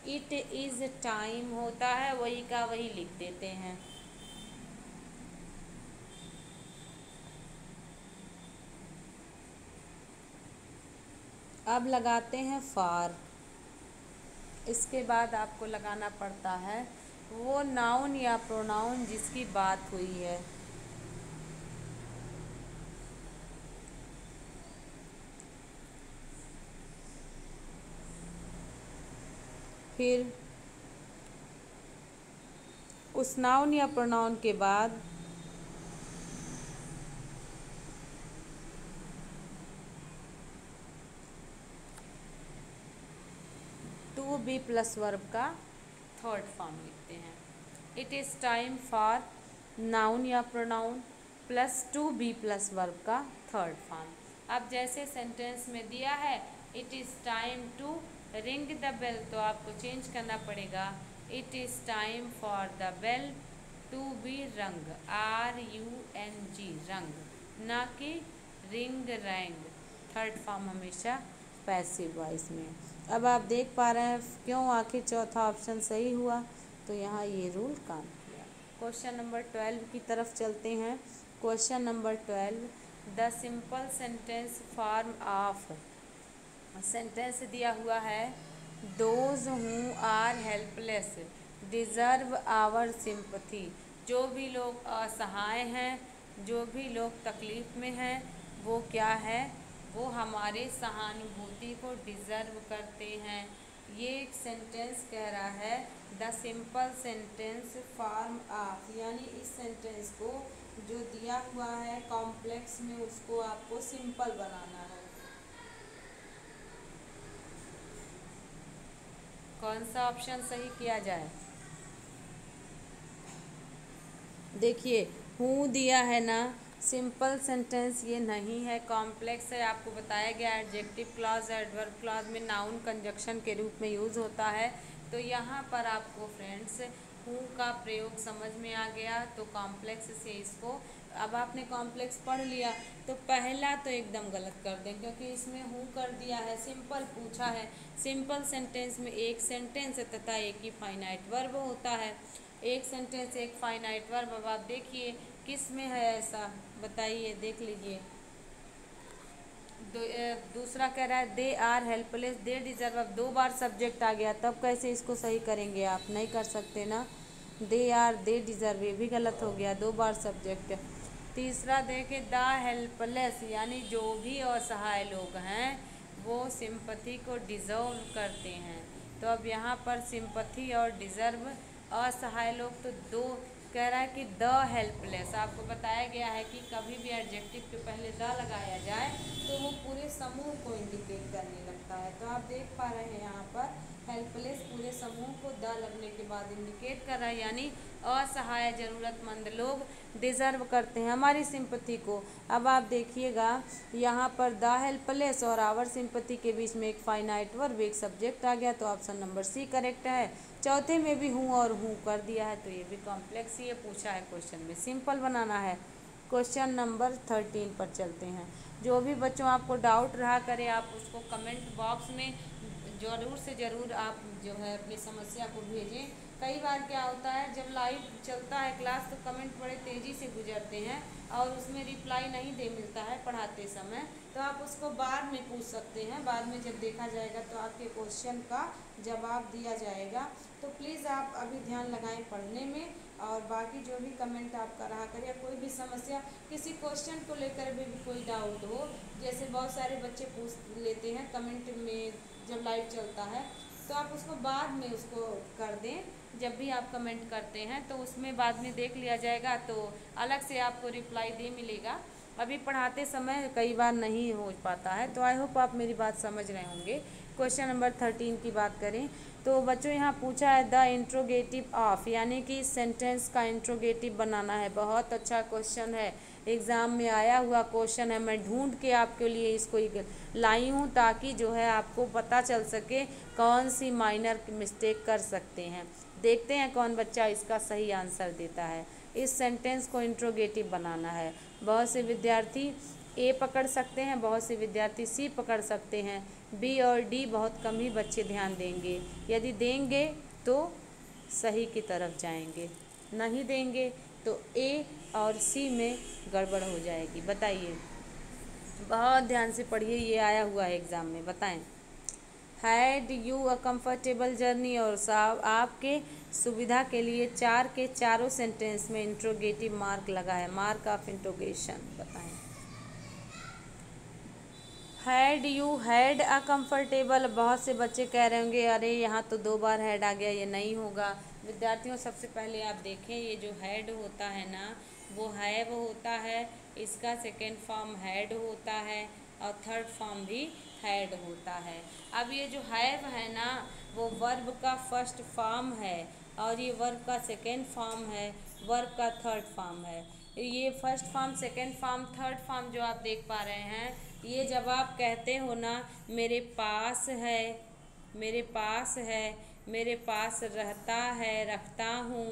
Speaker 1: इट इज़ टाइम होता है, वही का वही लिख देते हैं। अब लगाते हैं फार। इसके बाद आपको लगाना पड़ता है वो नाउन या प्रोनाउन जिसकी बात हुई है। फिर उस नाउन या प्रोनाउन के बाद टू बी प्लस वर्ब का थर्ड फॉर्म लिखते हैं। It is time for noun या pronoun plus to be plus verb का थर्ड फॉर्म। अब जैसे सेंटेंस में दिया है it is time to ring the bell, तो आपको चेंज करना पड़ेगा it is time for the bell to be rung, RUNG rung, ना कि रिंग रैंग। थर्ड फॉर्म हमेशा पैसिव वॉइस में। अब आप देख पा रहे हैं क्यों आखिर चौथा ऑप्शन सही हुआ, तो यहाँ ये रूल काम किया। क्वेश्चन नंबर 12 की तरफ चलते हैं। Question number 12, the simple sentence form of. Sentence दिया हुआ है those who are helpless deserve our sympathy. जो भी लोग असहाय हैं, जो भी लोग तकलीफ़ में हैं, वो क्या है, वो हमारे सहानुभूति को डिज़र्व करते हैं। ये एक सेंटेंस कह रहा है the simple sentence form of, यानी इस सेंटेंस को जो दिया हुआ है कॉम्प्लेक्स में उसको आपको सिंपल बनाना है। कौन सा ऑप्शन सही किया जाए? देखिए हूँ दिया है ना, सिंपल सेंटेंस ये नहीं है, कॉम्प्लेक्स है। आपको बताया गया एडजेक्टिव क्लॉज एडवर्ब क्लॉज में नाउन कंजक्शन के रूप में यूज़ होता है। तो यहाँ पर आपको फ्रेंड्स हूँ का प्रयोग समझ में आ गया, तो कॉम्प्लेक्स से इसको, अब आपने कॉम्प्लेक्स पढ़ लिया तो पहला तो एकदम गलत कर दें, क्योंकि इसमें हूँ कर दिया है, सिंपल पूछा है। सिंपल सेंटेंस में एक सेंटेंस तथा एक ही फाइनाइट वर्ब होता है। एक सेंटेंस एक फाइनाइट वर्ब। अब आप देखिए किस में है ऐसा, बताइए, देख लीजिए। दूसरा कह रहा है they are helpless they deserve. अब 2 बार सब्जेक्ट आ गया, तब कैसे इसको सही करेंगे? आप नहीं कर सकते ना। दे आर दे डिजर्व ये भी गलत हो गया, 2 बार सब्जेक्ट। तीसरा देखे द हेल्पलेस, यानी जो भी असहाय लोग हैं वो सिंपथी को डिजर्व करते हैं। तो अब यहाँ पर सिंपथी और डिजर्व, असहाय लोग, तो 2 कह रहा है कि द हेल्पलेस। आपको बताया गया है कि कभी भी एडजेक्टिव के पहले द लगाया जाए तो वो पूरे समूह को इंडिकेट करने लगता है। तो आप देख पा रहे हैं यहाँ पर हेल्पलेस पूरे समूह को द लगने के बाद इंडिकेट कर रहा है, यानी असहाय ज़रूरतमंद लोग डिज़र्व करते हैं हमारी सिंपथी को। अब आप देखिएगा यहाँ पर द हेल्पलेस और आवर सिंपथी के बीच में एक फाइनाइट वर्ब एक सब्जेक्ट आ गया, तो ऑप्शन नंबर सी करेक्ट है। चौथे में भी हूँ और हूँ कर दिया है, तो ये भी कॉम्प्लेक्स ही पूछा है क्वेश्चन में, सिंपल बनाना है। क्वेश्चन नंबर 13 पर चलते हैं। जो भी बच्चों आपको डाउट रहा करे आप उसको कमेंट बॉक्स में ज़रूर से ज़रूर आप जो है अपनी समस्या को भेजें। कई बार क्या होता है जब लाइव चलता है क्लास तो कमेंट बड़े तेज़ी से गुजरते हैं और उसमें रिप्लाई नहीं दे मिलता है पढ़ाते समय, तो आप उसको बाद में पूछ सकते हैं। बाद में जब देखा जाएगा तो आपके क्वेश्चन का जवाब दिया जाएगा। तो प्लीज़ आप अभी ध्यान लगाएं पढ़ने में, और बाकी जो भी कमेंट आपका रहा करे, कोई भी समस्या, किसी क्वेश्चन को लेकर भी कोई डाउट हो, जैसे बहुत सारे बच्चे पूछ लेते हैं कमेंट में जब लाइव चलता है, तो आप उसको बाद में उसको कर दें। जब भी आप कमेंट करते हैं तो उसमें बाद में देख लिया जाएगा, तो अलग से आपको रिप्लाई दे मिलेगा। अभी पढ़ाते समय कई बार नहीं हो पाता है, तो आई होप आप मेरी बात समझ रहे होंगे। क्वेश्चन नंबर 13 की बात करें तो बच्चों यहाँ पूछा है द इंट्रोगेटिव ऑफ, यानी कि सेंटेंस का इंट्रोगेटिव बनाना है। बहुत अच्छा क्वेश्चन है, एग्ज़ाम में आया हुआ क्वेश्चन है। मैं ढूंढ के आपके लिए इसको लाई हूँ ताकि जो है आपको पता चल सके कौन सी माइनर मिस्टेक कर सकते हैं। देखते हैं कौन बच्चा इसका सही आंसर देता है। इस सेंटेंस को इंट्रोगेटिव बनाना है। बहुत से विद्यार्थी ए पकड़ सकते हैं, बहुत से विद्यार्थी सी पकड़ सकते हैं, बी और डी बहुत कम ही बच्चे ध्यान देंगे। यदि देंगे तो सही की तरफ जाएंगे, नहीं देंगे तो ए और सी में गड़बड़ हो जाएगी। बताइए। बहुत ध्यान से पढ़िए, ये आया हुआ है एग्ज़ाम में। बताएं। Had you a comfortable journey, और साहब आपके सुविधा के लिए चार के चारों सेंटेंस में इंट्रोगेटिव मार्क लगा है, मार्क ऑफ इंट्रोगेशन। बताएं। Had you had a comfortable, बहुत से बच्चे कह रहे होंगे अरे यहाँ तो 2 बार हैड आ गया, ये नहीं होगा। विद्यार्थियों, सबसे पहले आप देखें, ये जो हैड होता है ना, वो हैव होता है, इसका सेकेंड फॉर्म हैड होता है, और थर्ड फॉर्म भी हैड होता है। अब ये जो हैव है ना, वो वर्ब का फर्स्ट फॉर्म है, और ये वर्ब का सेकेंड फॉर्म है, वर्ब का थर्ड फॉर्म है। ये first form, second form, third form जो आप देख पा रहे हैं, ये जब आप कहते हो ना, मेरे पास है, मेरे पास है, मेरे पास रहता है, रखता हूँ,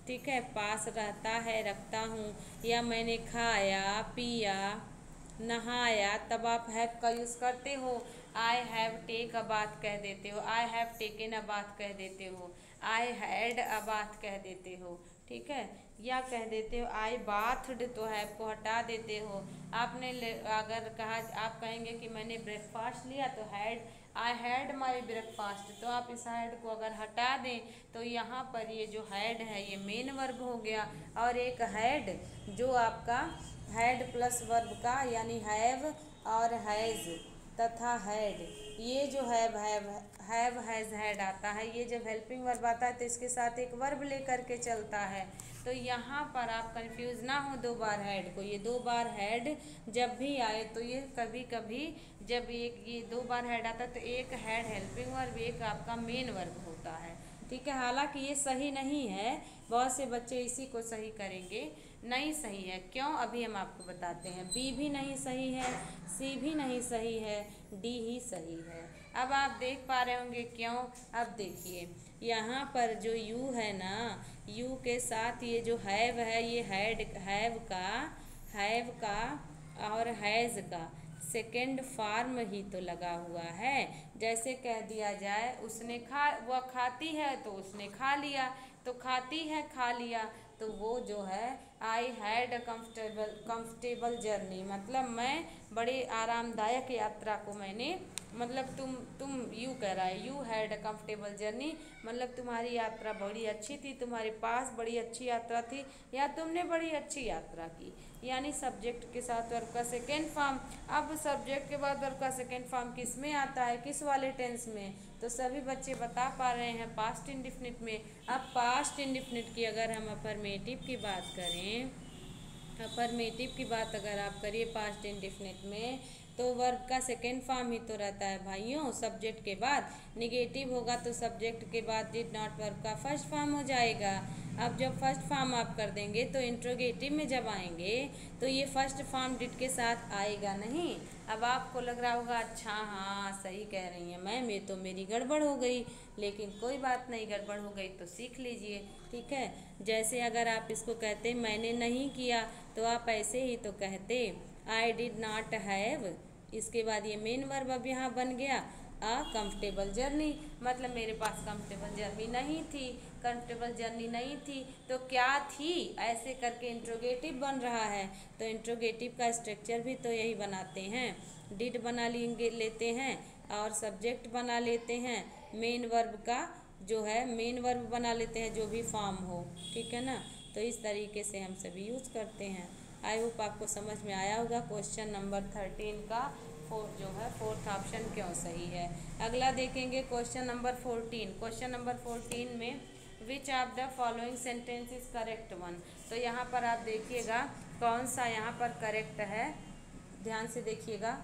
Speaker 1: ठीक है, पास रहता है, रखता हूँ, या मैंने खाया, पिया, नहाया, तब आप हैव का यूज़ करते हो। I have take a bath कह देते हो, I have taken a bath कह देते हो, आई हैड अ बाथ कह देते हो, ठीक है, या कह देते हो आई बाथड, तो हैव को हटा देते हो। आपने अगर कहा, आप कहेंगे कि मैंने ब्रेकफास्ट लिया, तो had, I had my breakfast, तो आप इस हैड को अगर हटा दें तो यहाँ पर ये जो हैड है ये मेन वर्ब हो गया, और एक हैड जो आपका हैड प्लस वर्ब का, यानी हैव और हैज़ तथा हैड, ये जो हैव हैज़ हैड आता है, ये जब हेल्पिंग वर्ब आता है तो इसके साथ एक वर्ब लेकर के चलता है। तो यहाँ पर आप कंफ्यूज ना हो 2 बार हैड को, ये 2 बार हैड जब भी आए तो ये कभी कभी जब ये 2 बार हैड आता है तो एक हैड हेल्पिंग वर्ब, एक आपका मेन वर्ब होता है, ठीक है। हालांकि ये सही नहीं है, बहुत से बच्चे इसी को सही करेंगे, नहीं सही है। क्यों, अभी हम आपको बताते हैं। बी भी नहीं सही है, सी भी नहीं सही है, डी ही सही है। अब आप देख पा रहे होंगे क्यों। अब देखिए, यहाँ पर जो यू है ना, यू के साथ ये जो हैव है, ये हैव का और हैज़ का सेकेंड फॉर्म ही तो लगा हुआ है। जैसे कह दिया जाए, उसने वह खाती है तो उसने खा लिया, तो खाती है खा लिया, तो वो जो है I had a comfortable journey, मतलब मैं बड़े आरामदायक यात्रा को मैंने, मतलब तुम यू कह रहा है, you had a comfortable journey, मतलब तुम्हारी यात्रा बड़ी अच्छी थी, तुम्हारे पास बड़ी अच्छी यात्रा थी, या तुमने बड़ी अच्छी यात्रा की, यानी सब्जेक्ट के साथ वर्ब का सेकेंड फॉर्म। अब सब्जेक्ट के बाद वर्ब का सेकेंड फॉर्म किस में आता है, किस वाले टेंस में, तो सभी बच्चे बता पा रहे हैं पास्ट इंडिफिनिट में। अब पास्ट इंडिफिनिट की अगर हम अफर्मेटिव की बात करें, अफर्मेटिव की बात अगर आप करिए पास्ट इंडिफिनिट में, तो वर्ब का सेकेंड फॉर्म ही तो रहता है भाइयों, सब्जेक्ट के बाद। निगेटिव होगा तो सब्जेक्ट के बाद डिड नॉट वर्ब का फर्स्ट फॉर्म हो जाएगा। अब जब फर्स्ट फॉर्म आप कर देंगे तो इंट्रोगेटिव में जब आएंगे तो ये फर्स्ट फॉर्म डिड के साथ आएगा नहीं। अब आपको लग रहा होगा अच्छा हाँ सही कह रही हैं मैम, ये तो मेरी गड़बड़ हो गई, लेकिन कोई बात नहीं, गड़बड़ हो गई तो सीख लीजिए, ठीक है। जैसे अगर आप इसको कहते मैंने नहीं किया, तो आप ऐसे ही तो कहते आई डिड नॉट हैव, इसके बाद ये मेन वर्ब अब यहाँ बन गया अ कंफर्टेबल जर्नी, मतलब मेरे पास कंफर्टेबल जर्नी नहीं थी, कंफर्टेबल जर्नी नहीं थी तो क्या थी, ऐसे करके इंट्रोगेटिव बन रहा है। तो इंट्रोगेटिव का स्ट्रक्चर भी तो यही बनाते हैं, डिड बना लेते हैं और सब्जेक्ट बना लेते हैं, मेन वर्ब का जो है मेन वर्ब बना लेते हैं जो भी फॉर्म हो, ठीक है ना। तो इस तरीके से हम सभी यूज़ करते हैं। आई होप आपको समझ में आया होगा। क्वेश्चन नंबर 13 का फोर्थ ऑप्शन क्यों सही है। अगला देखेंगे क्वेश्चन नंबर 14। क्वेश्चन नंबर 14 में विच of the following sentence is correct one, तो यहाँ पर आप देखिएगा कौन सा यहाँ पर करेक्ट है, ध्यान से देखिएगा।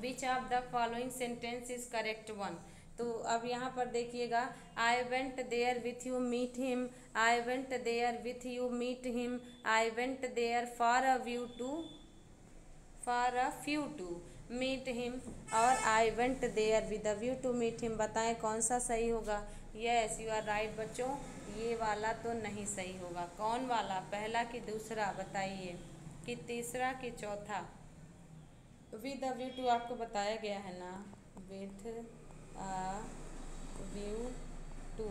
Speaker 1: Which of the following sentence is correct one, तो अब यहाँ पर देखिएगा, I went there with you meet him, I went there with you meet him, I went there for a few to meet him, और I went there with a view to meet him. बताएं कौन सा सही होगा। Yes you are right बच्चों, ये वाला तो नहीं सही होगा। कौन वाला, पहला कि दूसरा, बताइए, कि तीसरा कि चौथा। विद अ व्यू टू आपको बताया गया है ना, विथ अ व्यू टू,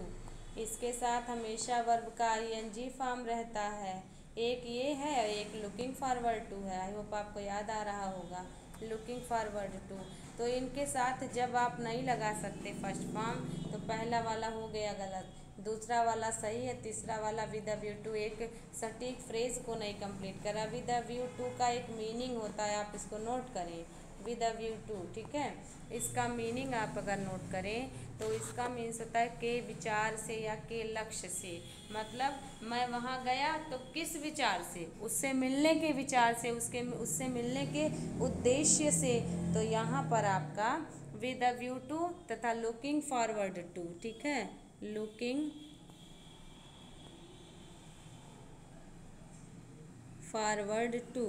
Speaker 1: इसके साथ हमेशा वर्ब का ing फॉर्म रहता है, एक ये है और एक लुकिंग फॉरवर्ड टू है। आई होप आपको याद आ रहा होगा, लुकिंग फॉरवर्ड टू। तो इनके साथ जब आप नहीं लगा सकते फर्स्ट फॉर्म, तो पहला वाला हो गया गलत, दूसरा वाला सही है, तीसरा वाला विद अ व्यू टू एक सटीक फ्रेज को नहीं कंप्लीट करा। विद अ व्यू टू का एक मीनिंग होता है, आप इसको नोट करें, विद अ व्यू टू, ठीक है। इसका मीनिंग आप अगर नोट करें तो इसका मीन्स होता है के विचार से या के लक्ष्य से। मतलब मैं वहाँ गया तो किस विचार से, उससे मिलने के विचार से, उससे मिलने के उद्देश्य से। तो यहाँ पर आपका विद अ व्यू टू तथा लुकिंग फॉरवर्ड टू, ठीक है, लुकिंग फॉरवर्ड टू,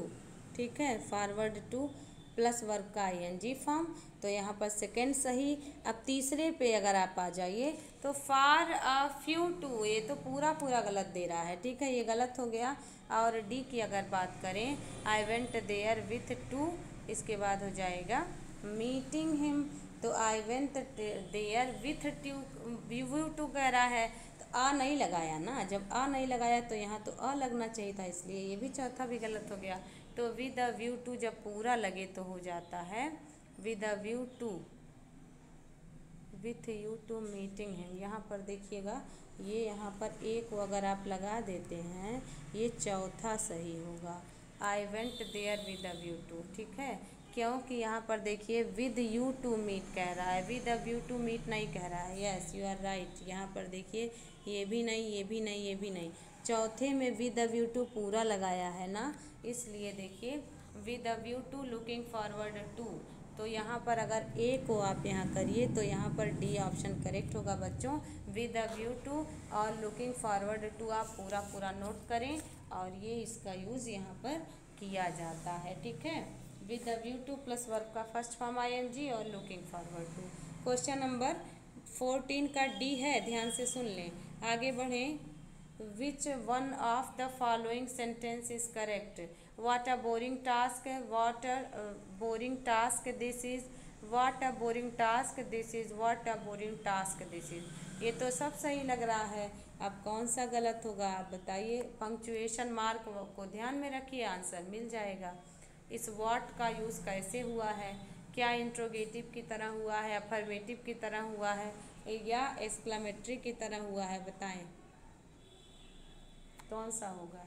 Speaker 1: ठीक है, फॉरवर्ड टू प्लस वर्ब का आईएनजी फॉर्म। तो यहाँ पर सेकेंड सही। अब तीसरे पे अगर आप आ जाइए तो फॉर अ फ्यू टू, ये तो पूरा पूरा गलत दे रहा है, ठीक है, ये गलत हो गया। और डी की अगर बात करें, I went there with to, इसके बाद हो जाएगा मीटिंग हिम। तो I went there with view to कह रहा है, तो आ नहीं लगाया ना, जब आ नहीं लगाया तो यहाँ तो अ लगना चाहिए था, इसलिए ये भी चौथा भी गलत हो गया। तो विद अ व्यू टू जब पूरा लगे तो हो जाता है with a view to with you to meeting him. यहाँ पर देखिएगा, ये यहाँ पर एक को अगर आप लगा देते हैं, ये चौथा सही होगा, I went there with a view to, ठीक है। क्योंकि यहाँ पर देखिए विद यू टू मीट कह रहा है, with a view to meet नहीं कह रहा है। Yes you are right. यहाँ पर देखिए ये भी नहीं, ये भी नहीं, ये भी नहीं, चौथे में विद अ व्यू टू पूरा लगाया है ना, इसलिए देखिए with a view to looking forward to. तो यहाँ पर अगर ए को आप यहाँ करिए तो यहाँ पर डी ऑप्शन करेक्ट होगा बच्चों, विद अ व्यू टू और लुकिंग फॉरवर्ड टू आप पूरा पूरा नोट करें, और ये इसका यूज़ यहाँ पर किया जाता है, ठीक है। With a view to plus verb का फर्स्ट फॉर्म आईएनजी और looking forward to. Question number 14 का डी है, ध्यान से सुन लें, आगे बढ़ें। Which one of the following sentence is correct? What a boring task! What a boring task this is! What a boring task this is! What a boring task this is! ये तो सब सही लग रहा है, अब कौन सा गलत होगा आप बताइए। पंक्चुएशन मार्क को ध्यान में रखिए, आंसर मिल जाएगा। इस what का यूज़ कैसे हुआ है, क्या इंट्रोगेटिव की तरह हुआ है, अफर्मेटिव की तरह हुआ है, या एक्सक्लेमेटरी की तरह हुआ है, बताएं कौन सा होगा।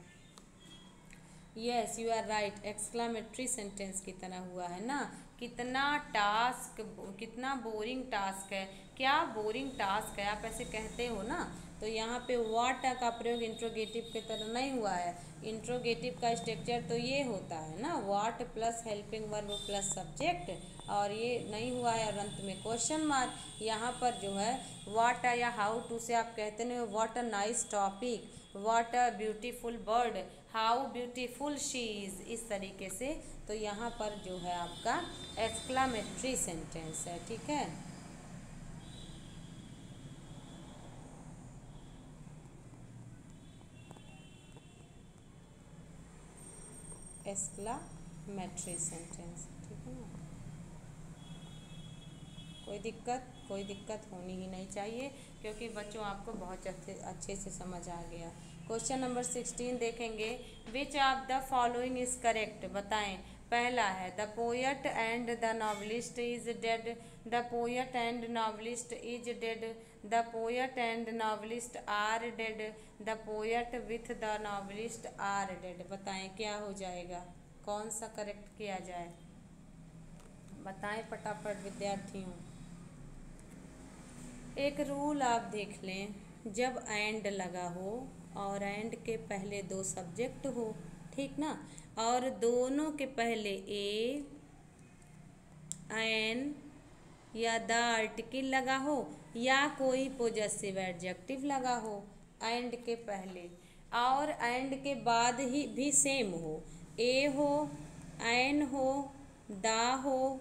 Speaker 1: Yes you are right, exclamatory sentence की तरह हुआ है ना। कितना टास्क, कितना बोरिंग टास्क है, क्या बोरिंग टास्क है, आप ऐसे कहते हो ना। तो यहाँ पे व्हाट का प्रयोग इंट्रोगेटिव की तरह नहीं हुआ है। इंट्रोगेटिव का स्ट्रक्चर तो ये होता है ना, what plus helping verb plus subject, और ये नहीं हुआ है, और अंत में क्वेश्चन मार्क। यहाँ पर जो है व्हाट या हाउ टू से आप कहते नहीं, what a nice topic, what a beautiful bird, how beautiful she is, इस तरीके से। तो यहाँ पर जो है आपका एक्सक्लामेटरी सेंटेंस है, ठीक है। एक्सक्लामेटरी सेंटेंस, ठीक है ना। कोई दिक्कत होनी ही नहीं चाहिए, क्योंकि बच्चों आपको बहुत अच्छे से समझ आ गया। क्वेश्चन नंबर 16 देखेंगे। Which of the following is correct, बताएं। पहला है the poet and the novelist is dead, the poet and novelist is dead, the poet and novelist are dead, the poet with the novelist are dead. बताएं क्या हो जाएगा, कौन सा correct किया जाए, बताएं फटाफट विद्यार्थियों। एक रूल आप देख लें, जब एंड लगा हो और एंड के पहले दो सब्जेक्ट हो, ठीक ना, और दोनों के पहले ए एन या द आर्टिकल लगा हो या कोई पोजेसिव एडजेक्टिव लगा हो एंड के पहले, और एंड के बाद ही भी सेम हो, ए हो, एन हो, द हो,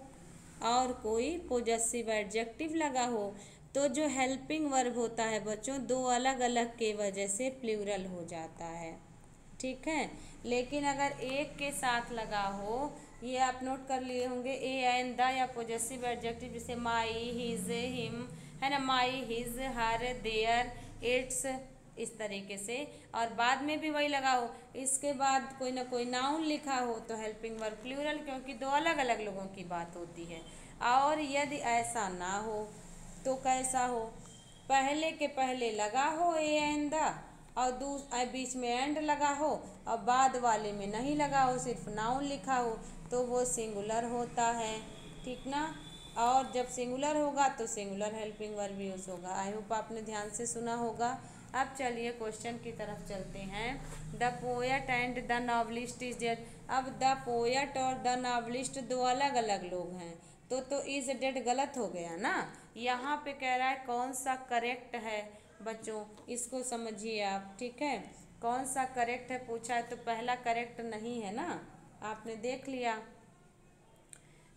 Speaker 1: और कोई पोजेसिव एडजेक्टिव लगा हो, तो जो हेल्पिंग वर्ब होता है बच्चों, दो अलग अलग के वजह से प्लूरल हो जाता है, ठीक है। लेकिन अगर एक के साथ लगा हो, ये आप नोट कर लिए होंगे, ए एन द या पोजेसिव एडजेक्टिव, जैसे माई, हिज, हिम, है ना, माई, हिज, हर, देयर, इट्स, इस तरीके से, और बाद में भी वही लगा हो, इसके बाद कोई ना कोई नाउन लिखा हो तो हेल्पिंग वर्ब प्लूरल, क्योंकि दो अलग अलग लोगों की बात होती है। और यदि ऐसा ना हो तो कैसा हो, पहले के पहले लगा हो ए एंड द, और बीच में एंड लगा हो और बाद वाले में नहीं लगा हो, सिर्फ नाउन लिखा हो, तो वो सिंगुलर होता है, ठीक ना। और जब सिंगुलर होगा तो सिंगुलर हेल्पिंग वर्ब यूज होगा। आई होप आपने ध्यान से सुना होगा। अब चलिए क्वेश्चन की तरफ चलते हैं। The poet and the novelist is dead. अब द पोएट और द नॉवलिस्ट दो अलग अलग लोग हैं, तो इज डेड गलत हो गया ना। यहाँ पे कह रहा है कौन सा करेक्ट है बच्चों, इसको समझिए आप, ठीक है। कौन सा करेक्ट है पूछा है, तो पहला करेक्ट नहीं है ना, आपने देख लिया।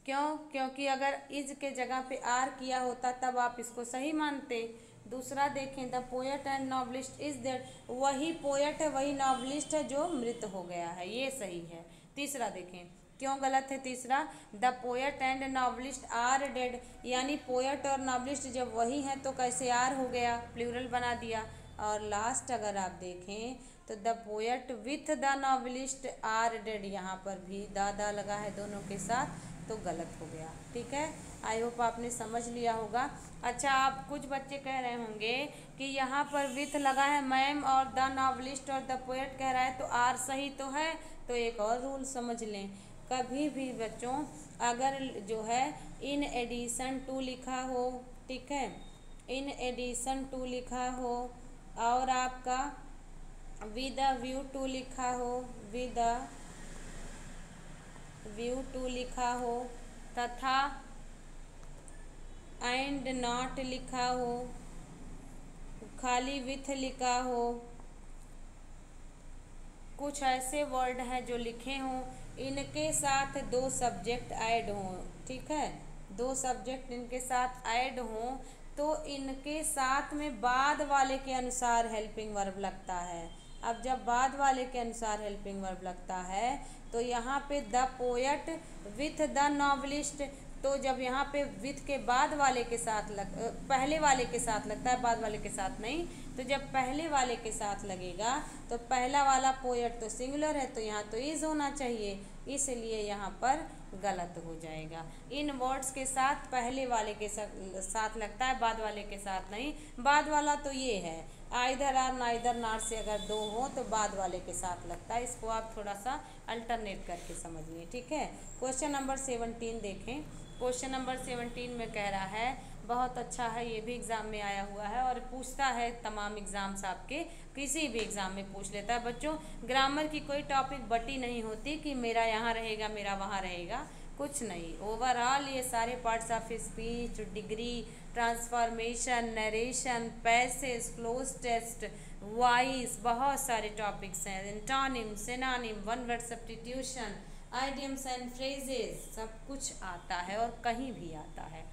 Speaker 1: क्यों? क्योंकि अगर इज के जगह पे आर किया होता तब आप इसको सही मानते। दूसरा देखें, the poet and novelist is dead, वही पोएट है वही नॉवलिस्ट है जो मृत हो गया है, ये सही है। तीसरा देखें, क्यों गलत है तीसरा, the poet and novelist are dead, यानी पोएट और नॉवलिस्ट जब वही हैं तो कैसे आर हो गया, प्लूरल बना दिया। और लास्ट अगर आप देखें तो the poet with the novelist are dead, यहाँ पर भी द लगा है दोनों के साथ, तो गलत हो गया, ठीक है। आई होप आपने समझ लिया होगा। अच्छा, आप कुछ बच्चे कह रहे होंगे कि यहाँ पर विथ लगा है मैम और द नॉवलिस्ट और द पोएट कह रहा है तो आर सही तो है, तो एक और रूल समझ लें, कभी भी बच्चों अगर जो है इन एडिशन टू लिखा हो, ठीक है, इन एडिशन टू लिखा हो और आपका विद अ व्यू टू लिखा हो, विद अ व्यू टू लिखा हो, तथा एंड नॉट लिखा हो, खाली विथ लिखा हो, कुछ ऐसे वर्ड हैं जो लिखे हों, इनके साथ दो सब्जेक्ट ऐड हों, ठीक है, दो सब्जेक्ट इनके साथ ऐड हों, तो इनके साथ में बाद वाले के अनुसार हेल्पिंग वर्ब लगता है। अब जब बाद वाले के अनुसार हेल्पिंग वर्ब लगता है तो यहाँ पे the poet with the novelist, तो जब यहाँ पे विथ के बाद वाले के साथ पहले वाले के साथ लगता है, बाद वाले के साथ नहीं, तो जब पहले वाले के साथ लगेगा तो पहला वाला पोएट तो सिंगुलर है, तो यहाँ तो इज होना चाहिए, इसलिए यहाँ पर गलत हो जाएगा। इन वर्ड्स के साथ पहले वाले के साथ लगता है, बाद वाले के साथ नहीं। बाद वाला तो ये है आइदर आर नाइदर नॉट से अगर दो हो तो बाद वाले के साथ लगता है, इसको आप थोड़ा सा अल्टरनेट करके समझिए, ठीक है। क्वेश्चन नंबर 17 देखें। क्वेश्चन नंबर 17 में कह रहा है, बहुत अच्छा है, ये भी एग्ज़ाम में आया हुआ है और पूछता है तमाम एग्ज़ाम्स आपके, किसी भी एग्ज़ाम में पूछ लेता है बच्चों। ग्रामर की कोई टॉपिक बटी नहीं होती कि मेरा यहाँ रहेगा मेरा वहाँ रहेगा, कुछ नहीं। ओवरऑल ये सारे parts of speech, degree, transformation, narration, passage, cloze test, voice, बहुत सारे टॉपिक्स हैं। Antonym, synonym, one word substitution, idioms and phrases, सब कुछ आता है और कहीं भी आता है।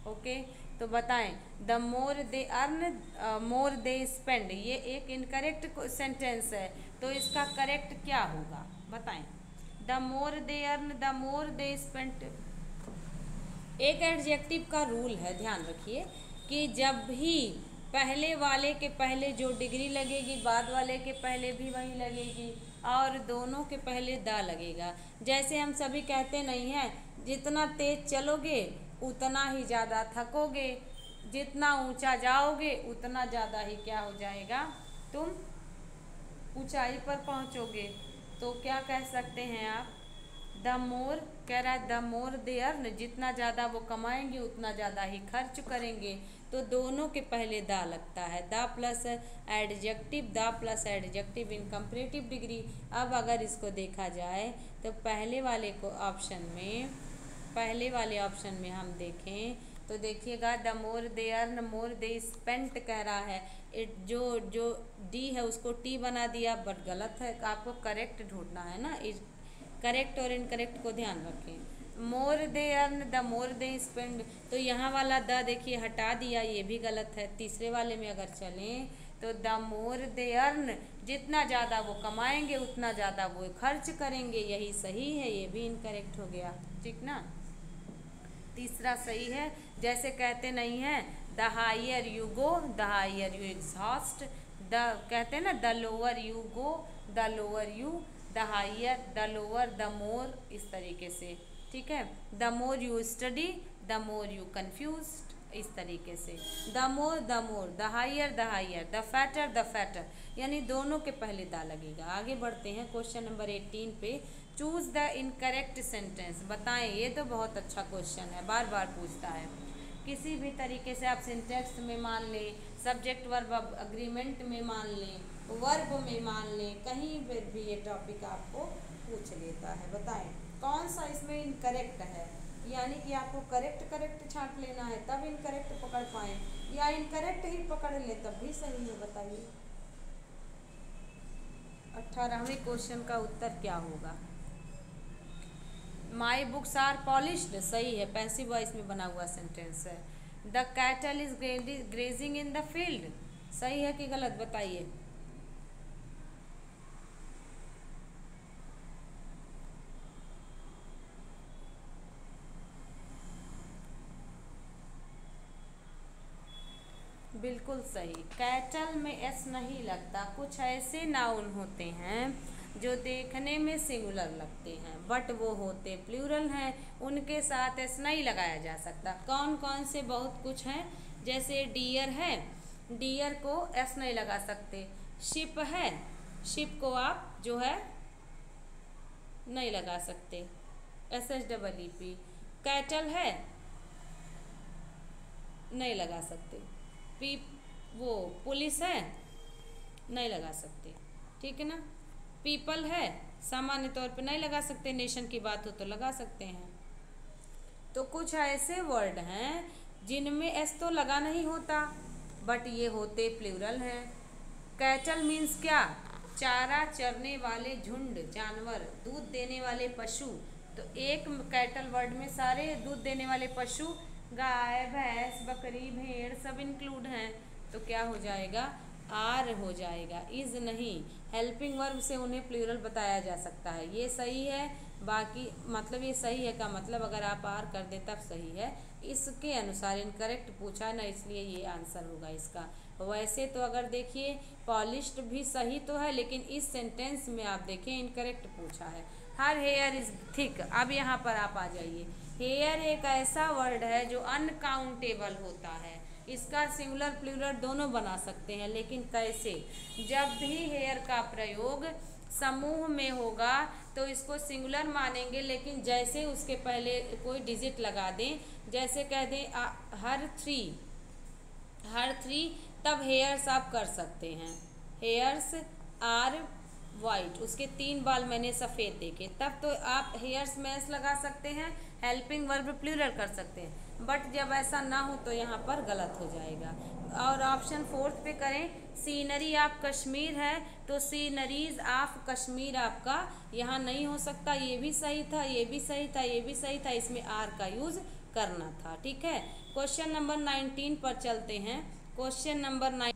Speaker 1: ओके, तो बताएं, the more they earn more they spend, ये एक इनकरेक्ट सेंटेंस है, तो इसका करेक्ट क्या होगा बताएं। The more they earn, the more they spend, एक एडजेक्टिव का रूल है, ध्यान रखिए कि जब भी पहले वाले के पहले जो डिग्री लगेगी बाद वाले के पहले भी वही लगेगी और दोनों के पहले द लगेगा। जैसे हम सभी कहते नहीं हैं, जितना तेज चलोगे उतना ही ज़्यादा थकोगे, जितना ऊंचा जाओगे उतना ज़्यादा ही क्या हो जाएगा, तुम ऊंचाई पर पहुंचोगे। तो क्या कह सकते हैं आप, द मोर कह रहा है द मोर दे अर्न, जितना ज़्यादा वो कमाएंगे उतना ज़्यादा ही खर्च करेंगे, तो दोनों के पहले द लगता है, the plus adjective, the plus adjective in comparative degree. अब अगर इसको देखा जाए तो पहले वाले ऑप्शन में हम देखें तो देखिएगा, the more they earn more they spent कह रहा है, जो डी है उसको टी बना दिया, बट गलत है, आपको करेक्ट ढूंढना है ना, करेक्ट और इनकरेक्ट को ध्यान रखें। More they earn, the more they spend, तो यहाँ वाला द देखिए हटा दिया, ये भी गलत है। तीसरे वाले में अगर चलें तो द मोर दे अर्न, जितना ज़्यादा वो कमाएंगे उतना ज़्यादा वो खर्च करेंगे, यही सही है, ये भी इनकरेक्ट हो गया, ठीक ना। तीसरा सही है, जैसे कहते नहीं हैं, the higher you go the higher you exhaust, the कहते हैं ना, the lower you go, the lower you, the higher, the lower, the more, इस तरीके से, ठीक है। The more you study, the more you confuse, इस तरीके से। The more, the higher, the fatter, यानी दोनों के पहले दा लगेगा। आगे बढ़ते हैं क्वेश्चन नंबर 18 पे। चूज द इनकरेक्ट सेंटेंस, बताएं। ये तो बहुत अच्छा क्वेश्चन है, बार बार पूछता है। किसी भी तरीके से आप सिंटेक्स में मान लें, सब्जेक्ट वर्ब अग्रीमेंट में मान लें, वर्ब में मान लें, कहीं पर भी ये टॉपिक आपको पूछ लेता है। बताएं कौन सा इसमें इनकरेक्ट है, यानी कि आपको करेक्ट छांट लेना है तब इनकरेक्ट पकड़ पाएँ, या इनकरेक्ट ही पकड़ ले तब भी सही है। बताइए 18वें क्वेश्चन का उत्तर क्या होगा। माई बुक्स आर पॉलिश्ड, सही है, पैसिव वॉइस में बना हुआ सेंटेंस है। The cattle is grazing in the field, सही है कि गलत, बताइए। बिल्कुल सही, कैटल में एस नहीं लगता। कुछ ऐसे नाउन होते हैं जो देखने में सिंगुलर लगते हैं बट वो होते प्लूरल हैं, उनके साथ एस नहीं लगाया जा सकता। कौन कौन से, बहुत कुछ हैं, जैसे डियर है, डियर को एस नहीं लगा सकते। शिप है, शिप को आप जो है नहीं लगा सकते, SHEEP। कैटल है, नहीं लगा सकते। वो पुलिस है, नहीं लगा सकते, ठीक है ना। पीपल है, सामान्य तौर पे नहीं लगा सकते, नेशन की बात हो तो लगा सकते हैं। तो कुछ ऐसे वर्ड हैं जिनमें एस तो लगा नहीं होता बट ये होते प्लूरल हैं। कैटल मीन्स क्या, चारा चरने वाले झुंड, जानवर, दूध देने वाले पशु। तो एक कैटल वर्ड में सारे दूध देने वाले पशु, गाय, भैंस, बकरी, भेड़ सब इंक्लूड हैं। तो क्या हो जाएगा, आर हो जाएगा, इज नहीं। हेल्पिंग वर्ब से उन्हें प्लूरल बताया जा सकता है, ये सही है। बाकी मतलब ये सही है का मतलब अगर आप आर कर दे तब सही है। इसके अनुसार इनकरेक्ट पूछा ना, इसलिए ये आंसर होगा इसका। वैसे तो अगर देखिए पॉलिश्ड भी सही तो है, लेकिन इस सेंटेंस में आप देखें इनकरेक्ट पूछा है। Her here is thick. अब यहाँ पर आप आ जाइए, हेयर एक ऐसा वर्ड है जो अनकाउंटेबल होता है, इसका सिंगुलर प्लूरल दोनों बना सकते हैं, लेकिन कैसे, जब भी हेयर का प्रयोग समूह में होगा तो इसको सिंगुलर मानेंगे, लेकिन जैसे उसके पहले कोई डिजिट लगा दें, जैसे कह दें हर थ्री, तब हेयर्स आप कर सकते हैं। हेयर्स आर वाइट, उसके 3 बाल मैंने सफ़ेद देखे, तब तो आप हेयर्स में एस लगा सकते हैं, हेल्पिंग वर्ब प्लूरल कर सकते हैं। बट जब ऐसा ना हो तो यहाँ पर गलत हो जाएगा। और ऑप्शन 4 पे करें, सीनरी ऑफ कश्मीर है तो सीनरीज ऑफ कश्मीर आपका यहाँ नहीं हो सकता। ये भी सही था, ये भी सही था, ये भी सही था, इसमें आर का यूज़ करना था, ठीक है। क्वेश्चन नंबर 19 पर चलते हैं। Question number 9,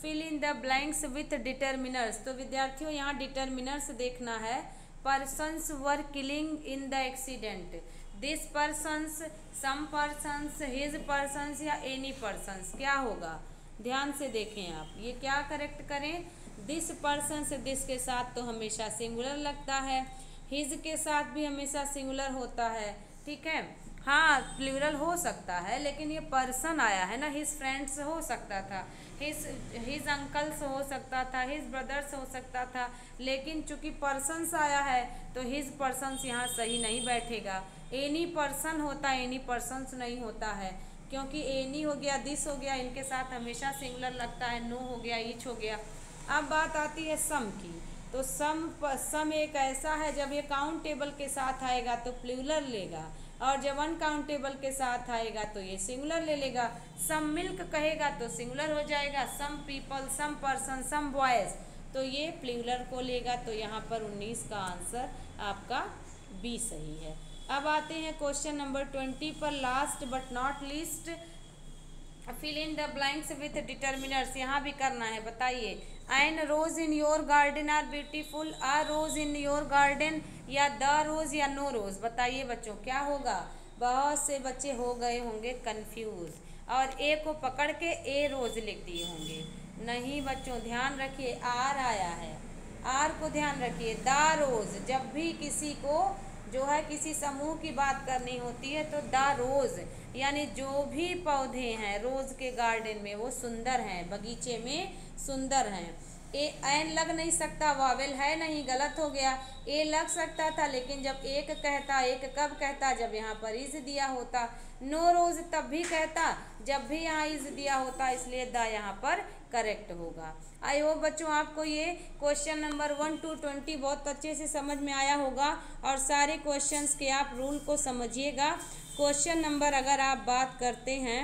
Speaker 1: fill in the blanks with determiners. तो विद्यार्थियों यहाँ डिटर्मिनर्स देखना है। Persons were killing in the accident, this persons, some persons, his persons या एनी पर्सन्स, क्या होगा, ध्यान से देखें आप। ये क्या करेक्ट करें, दिस पर्सन से दिस के साथ तो हमेशा सिंगुलर लगता है, हिज के साथ भी हमेशा सिंगुलर होता है, ठीक है। हाँ प्लूरल हो सकता है, लेकिन ये पर्सन आया है ना, हिज फ्रेंड्स हो सकता था, हिज अंकल्स हो सकता था, हिज ब्रदर्स हो सकता था, लेकिन चूंकि पर्सन्स आया है तो हिज पर्सन्स यहाँ सही नहीं बैठेगा। एनी पर्सन होता, एनी पर्सन्स नहीं होता है, क्योंकि एनी हो गया, दिस हो गया, इनके साथ हमेशा सिंगुलर लगता है, नो हो गया, ईच हो गया। अब बात आती है सम की, तो सम एक ऐसा है जब ये काउंटेबल के साथ आएगा तो प्लूरल लेगा, और जब अनकाउंटेबल के साथ आएगा तो ये सिंगुलर ले लेगा। सम मिल्क कहेगा तो सिंगुलर हो जाएगा, सम पीपल, सम पर्सन, सम बॉयज़, तो ये प्लूरल को लेगा। तो यहाँ पर 19 का आंसर आपका बी सही है। अब आते हैं क्वेश्चन नंबर 20 पर, last but not least, fill in the blanks with determiners. यहाँ भी करना है, बताइए। An rose in your garden are beautiful, a rose in your garden, या द रोज या नो रोज, बताइए बच्चों क्या होगा। बहुत से बच्चे हो गए होंगे कंफ्यूज। और ए को पकड़ के ए रोज लिख दिए होंगे। नहीं बच्चों, ध्यान रखिए, आर आया है, आर को ध्यान रखिए। द रोज, जब भी किसी को जो है किसी समूह की बात करनी होती है तो द रोज, यानी जो भी पौधे हैं रोज के गार्डन में वो सुंदर हैं, बगीचे में सुंदर हैं। ए एन लग नहीं सकता, वावेल है नहीं, गलत हो गया। ए लग सकता था, लेकिन जब एक कहता, एक कब कहता, जब यहाँ पर इज दिया होता। नो रोज तब भी कहता जब भी यहाँ इज दिया होता, इसलिए द यहाँ पर करेक्ट होगा। आई होप बच्चों आपको ये क्वेश्चन नंबर 1 to 20 बहुत अच्छे से समझ में आया होगा और सारे क्वेश्चंस के आप रूल को समझिएगा। क्वेश्चन नंबर अगर आप बात करते हैं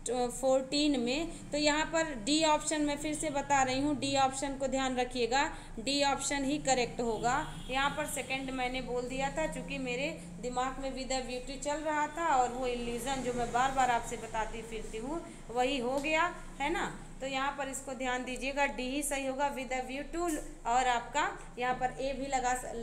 Speaker 1: 14 में, तो यहाँ पर डी ऑप्शन मैं फिर से बता रही हूँ, डी ऑप्शन को ध्यान रखिएगा, डी ऑप्शन ही करेक्ट होगा। यहाँ पर सेकंड मैंने बोल दिया था, चूँकि मेरे दिमाग में विद द ब्यूटी चल रहा था और वो इल्यूजन जो मैं बार बार आपसे बताती फिरती हूँ वही हो गया है ना। तो यहाँ पर इसको ध्यान दीजिएगा, डी ही सही होगा विद द व्यू टू, और आपका यहाँ पर ए भी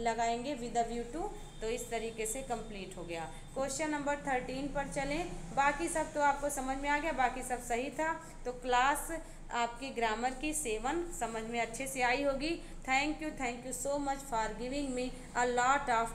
Speaker 1: लगाएंगे विद द व्यू टू। तो इस तरीके से कंप्लीट हो गया। क्वेश्चन नंबर 13 पर चलें। बाकी सब तो आपको समझ में आ गया, बाकी सब सही था। तो क्लास आपकी ग्रामर की 7 समझ में अच्छे से आई होगी। Thank you so much for giving me a lot of